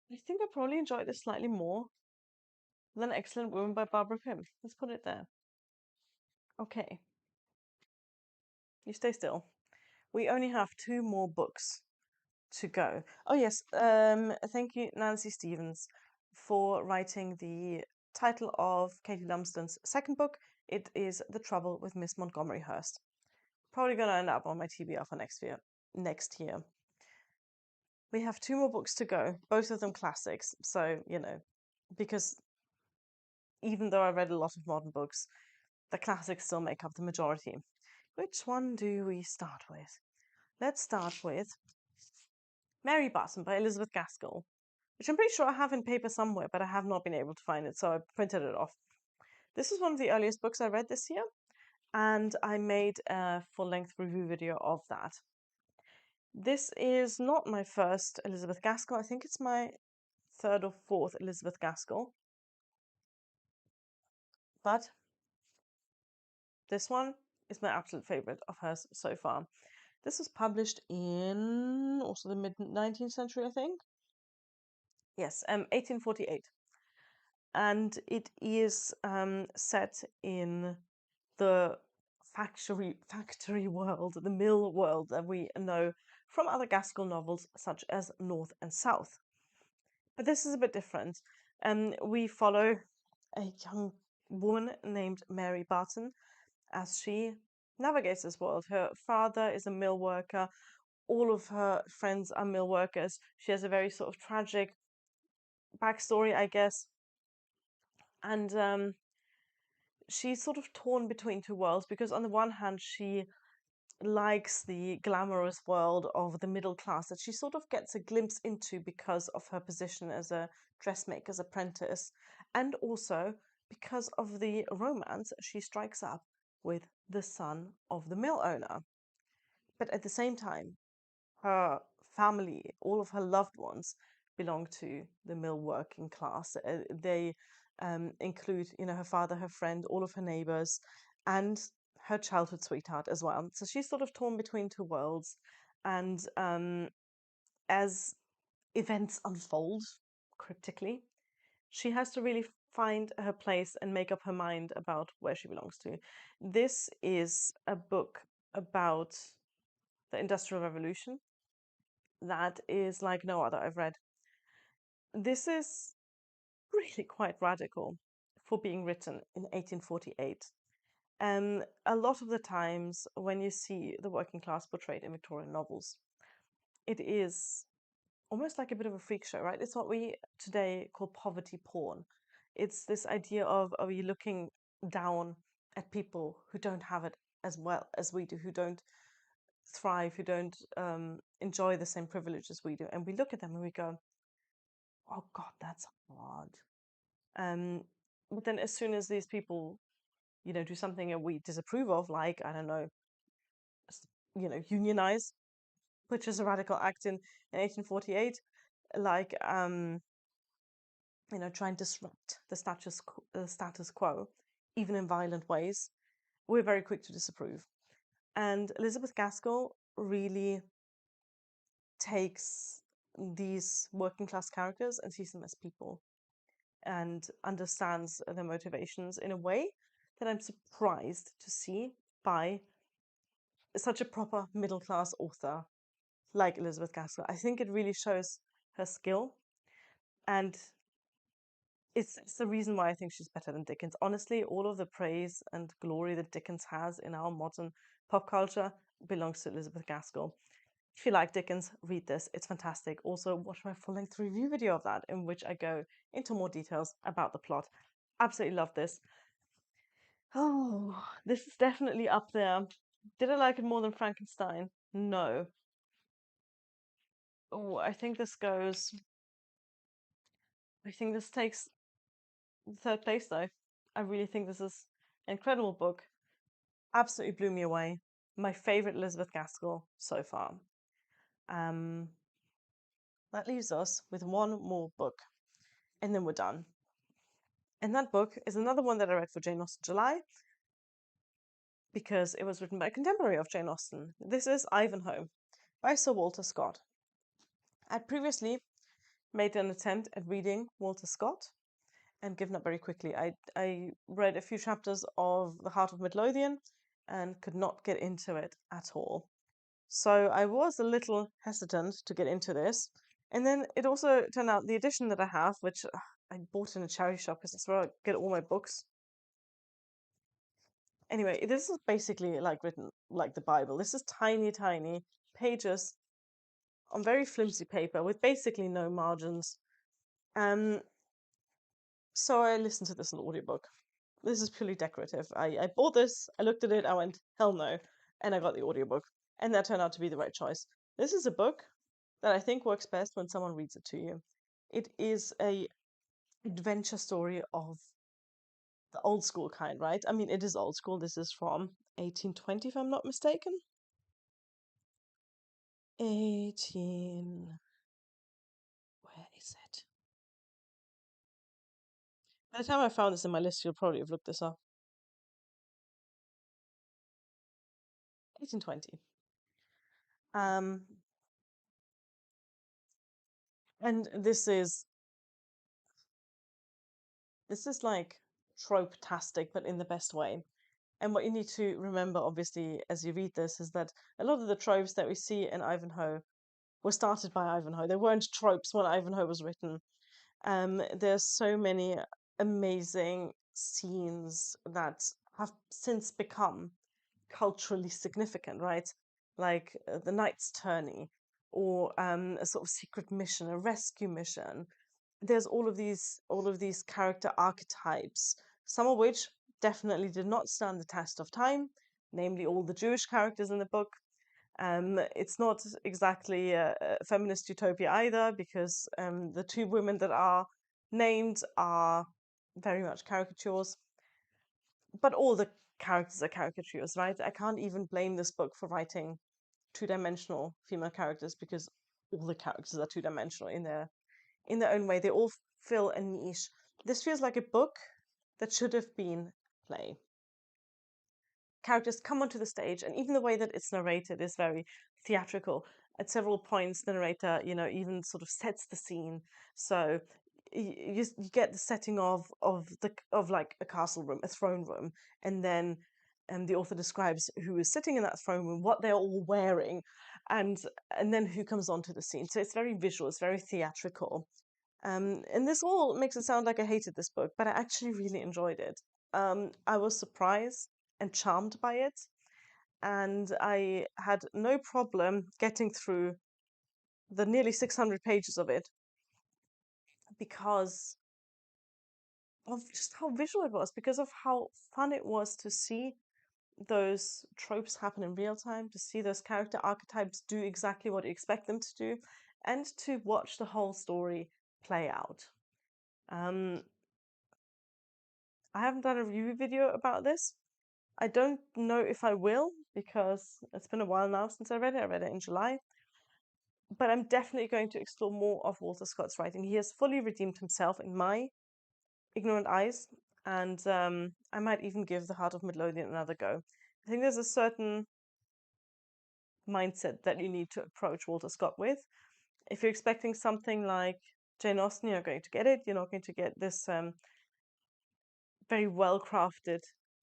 I think I probably enjoyed this slightly more than Excellent Women by Barbara Pym. Let's put it there. Okay, you stay still. We only have two more books to go. Oh yes, thank you Nancy Stevens for writing the title of Katie Lumsden's second book. It is The Trouble with Miss Montgomery Hurst. Probably gonna end up on my TBR for next year. We have two more books to go, both of them classics. So, because even though I read a lot of modern books, the classics still make up the majority. Which one do we start with? Let's start with Mary Barton by Elizabeth Gaskell, which I'm pretty sure I have in paper somewhere, but I have not been able to find it, so I printed it off. This is one of the earliest books I read this year, and I made a full-length review video of that. This is not my first Elizabeth Gaskell. I think it's my third or fourth Elizabeth Gaskell. But this one is my absolute favorite of hers so far. This was published in also the mid-19th century, I think. Yes, 1848. And it is set in the factory world, the mill world that we know from other Gaskell novels such as North and South. But this is a bit different. We follow a young woman named Mary Barton as she navigates this world. Her father is a mill worker. All of her friends are mill workers. She has a very sort of tragic backstory, I guess. And she's sort of torn between two worlds because on the one hand she likes the glamorous world of the middle class that she sort of gets a glimpse into because of her position as a dressmaker's apprentice, and also because of the romance she strikes up with the son of the mill owner. But at the same time, her family, all of her loved ones, belong to the mill working class. They include, her father, her friend, all of her neighbors, and her childhood sweetheart as well. So she's sort of torn between two worlds. And as events unfold cryptically, she has to really find her place and make up her mind about where she belongs to. This is a book about the Industrial Revolution that is like no other I've read. This is really quite radical for being written in 1848. A lot of the times when you see the working class portrayed in Victorian novels, it is almost like a bit of a freak show, right? It's what we today call poverty porn. It's this idea of are you looking down at people who don't have it as well as we do, who don't thrive, who don't enjoy the same privileges we do, and we look at them and we go, "Oh God, that's hard." Um, but then as soon as these people, do something that we disapprove of, like I don't know, unionize, which is a radical act in 1848, like try and disrupt the status quo, even in violent ways, we're very quick to disapprove. And Elizabeth Gaskell really takes these working class characters and sees them as people and understands their motivations in a way that I'm surprised to see by such a proper middle class author like Elizabeth Gaskell. I think it really shows her skill and it's the reason why I think she's better than Dickens. Honestly, all of the praise and glory that Dickens has in our modern pop culture belongs to Elizabeth Gaskell. If you like Dickens, read this. It's fantastic. Also, watch my full-length review video of that, in which I go into more details about the plot. Absolutely love this. Oh, this is definitely up there. Did I like it more than Frankenstein? No. Oh, I think this goes. I think this takes the third place, though. I really think this is an incredible book. Absolutely blew me away. My favorite Elizabeth Gaskell so far. Um, that leaves us with one more book, and then we're done. And that book is another one that I read for Jane Austen July because it was written by a contemporary of Jane Austen. This is Ivanhoe by Sir Walter Scott. I'd previously made an attempt at reading Walter Scott and given up very quickly. I read a few chapters of The Heart of Midlothian and could not get into it at all. So I was a little hesitant to get into this. And then it also turned out the edition that I have, which I bought in a charity shop because that's where I get all my books. Anyway, this is basically like written like the Bible. This is tiny, tiny pages on very flimsy paper with basically no margins. So I listened to this in audiobook. This is purely decorative. I bought this, I looked at it, I went, hell no, and I got the audiobook. And that turned out to be the right choice. This is a book that I think works best when someone reads it to you. It is a adventure story of the old school kind, right? I mean, it is old school. This is from 1820, if I'm not mistaken. 18. Where is it? By the time I found this in my list, you'll probably have looked this up. 1820. Um, and this is like trope-tastic, but in the best way. And what you need to remember, obviously, as you read this, is that a lot of the tropes that we see in Ivanhoe were started by Ivanhoe. They weren't tropes when Ivanhoe was written. There's so many amazing scenes that have since become culturally significant, right? Like the Knight's Tourney, or a sort of secret mission, a rescue mission. There's all of these character archetypes, some of which definitely did not stand the test of time, namely all the Jewish characters in the book. It's not exactly a feminist utopia either, because the two women that are named are very much caricatures. But all the characters are caricatures, right? I can't even blame this book for writing two-dimensional female characters, because all the characters are two-dimensional in their own way. They all fill a niche. This feels like a book that should have been a play. Characters come onto the stage, and even the way that it's narrated is very theatrical. At several points, the narrator, even sort of sets the scene. So you get the setting of like a castle room, a throne room, and then the author describes who is sitting in that throne room, what they're all wearing, and then who comes onto the scene. So it's very visual, it's very theatrical. And this all makes it sound like I hated this book, but I actually really enjoyed it. I was surprised and charmed by it, and I had no problem getting through the nearly 600 pages of it because of just how visual it was, because of how fun it was to see those tropes happen in real time, to see those character archetypes do exactly what you expect them to do, and to watch the whole story play out. Um, I haven't done a review video about this. I don't know if I will, because it's been a while now since I read it. I read it in July. But I'm definitely going to explore more of Walter Scott's writing. He has fully redeemed himself in my ignorant eyes, and I might even give The Heart of Midlothian another go. I think there's a certain mindset that you need to approach Walter Scott with. If you're expecting something like Jane Austen, you're going to get it. You're not going to get this very well crafted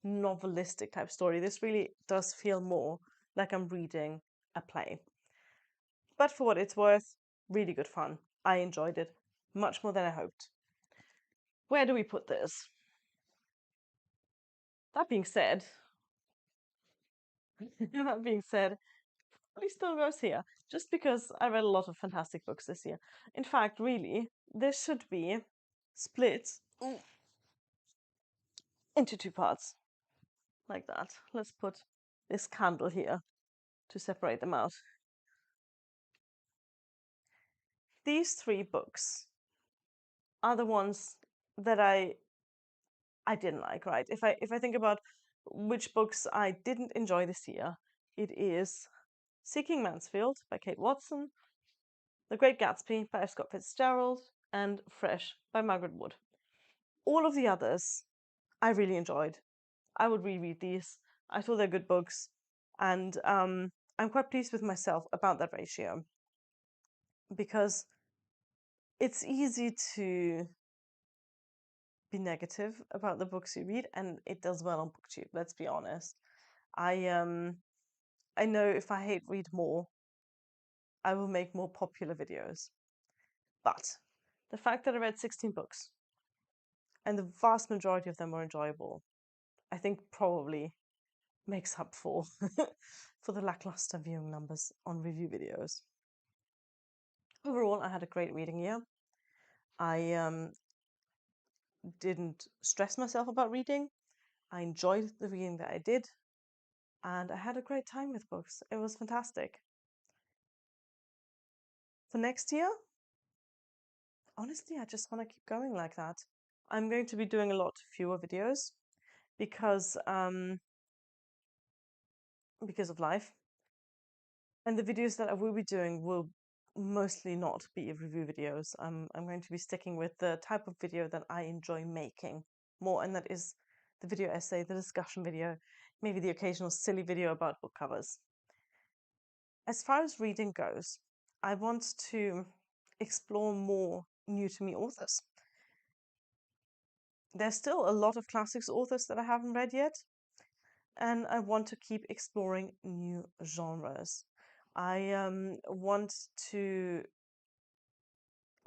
novelistic type story. This really does feel more like I'm reading a play. But for what it's worth, really good fun. I enjoyed it much more than I hoped. Where do we put this? That being said, that being said, it still goes here, just because I read a lot of fantastic books this year. In fact, really, this should be split into two parts, like that. Let's put this candle here to separate them out. These three books are the ones that I didn't like, right? If I think about which books I didn't enjoy this year, it is Seeking Mansfield by Kate Watson, The Great Gatsby by Scott Fitzgerald, and Fresh by Margaret Wood. All of the others I really enjoyed. I would reread these. I thought they're good books, and I'm quite pleased with myself about that ratio, because it's easy to be negative about the books you read, and it does well on BookTube. Let's be honest. I know if I hate read more, I will make more popular videos. But the fact that I read 16 books and the vast majority of them were enjoyable, I think probably makes up for for the lackluster viewing numbers on review videos. Overall, I had a great reading year. I didn't stress myself about reading. I enjoyed the reading that I did, and I had a great time with books. It was fantastic. For next year, honestly, I just want to keep going like that. I'm going to be doing a lot fewer videos because of life. And the videos that I will be doing will mostly not be review videos. I'm going to be sticking with the type of video that I enjoy making more, and that is the video essay, the discussion video, maybe the occasional silly video about book covers. As far as reading goes, I want to explore more new to me authors. There's still a lot of classics authors that I haven't read yet, and I want to keep exploring new genres. I want to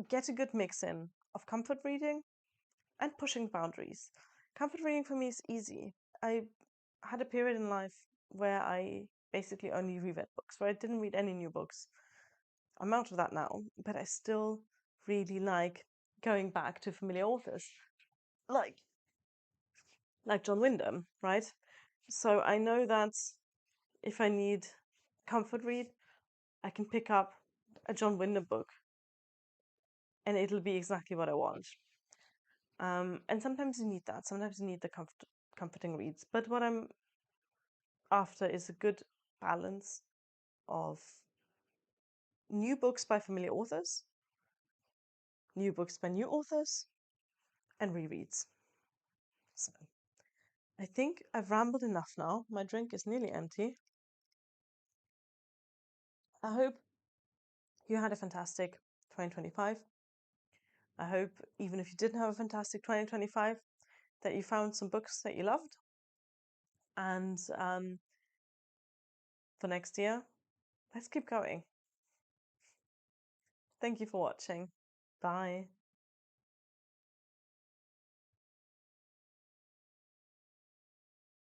get a good mix in of comfort reading and pushing boundaries. Comfort reading for me is easy. I had a period in life where I basically only reread books, where I didn't read any new books. I'm out of that now, but I still really like going back to familiar authors, like John Wyndham, right? So I know that if I need comfort read, I can pick up a John Wyndham book and it'll be exactly what I want. And sometimes you need that. Sometimes you need the comforting reads. But what I'm after is a good balance of new books by familiar authors, new books by new authors, and rereads. So I think I've rambled enough now. My drink is nearly empty. I hope you had a fantastic 2025. I hope, even if you didn't have a fantastic 2025, that you found some books that you loved. And for next year, let's keep going. Thank you for watching. Bye.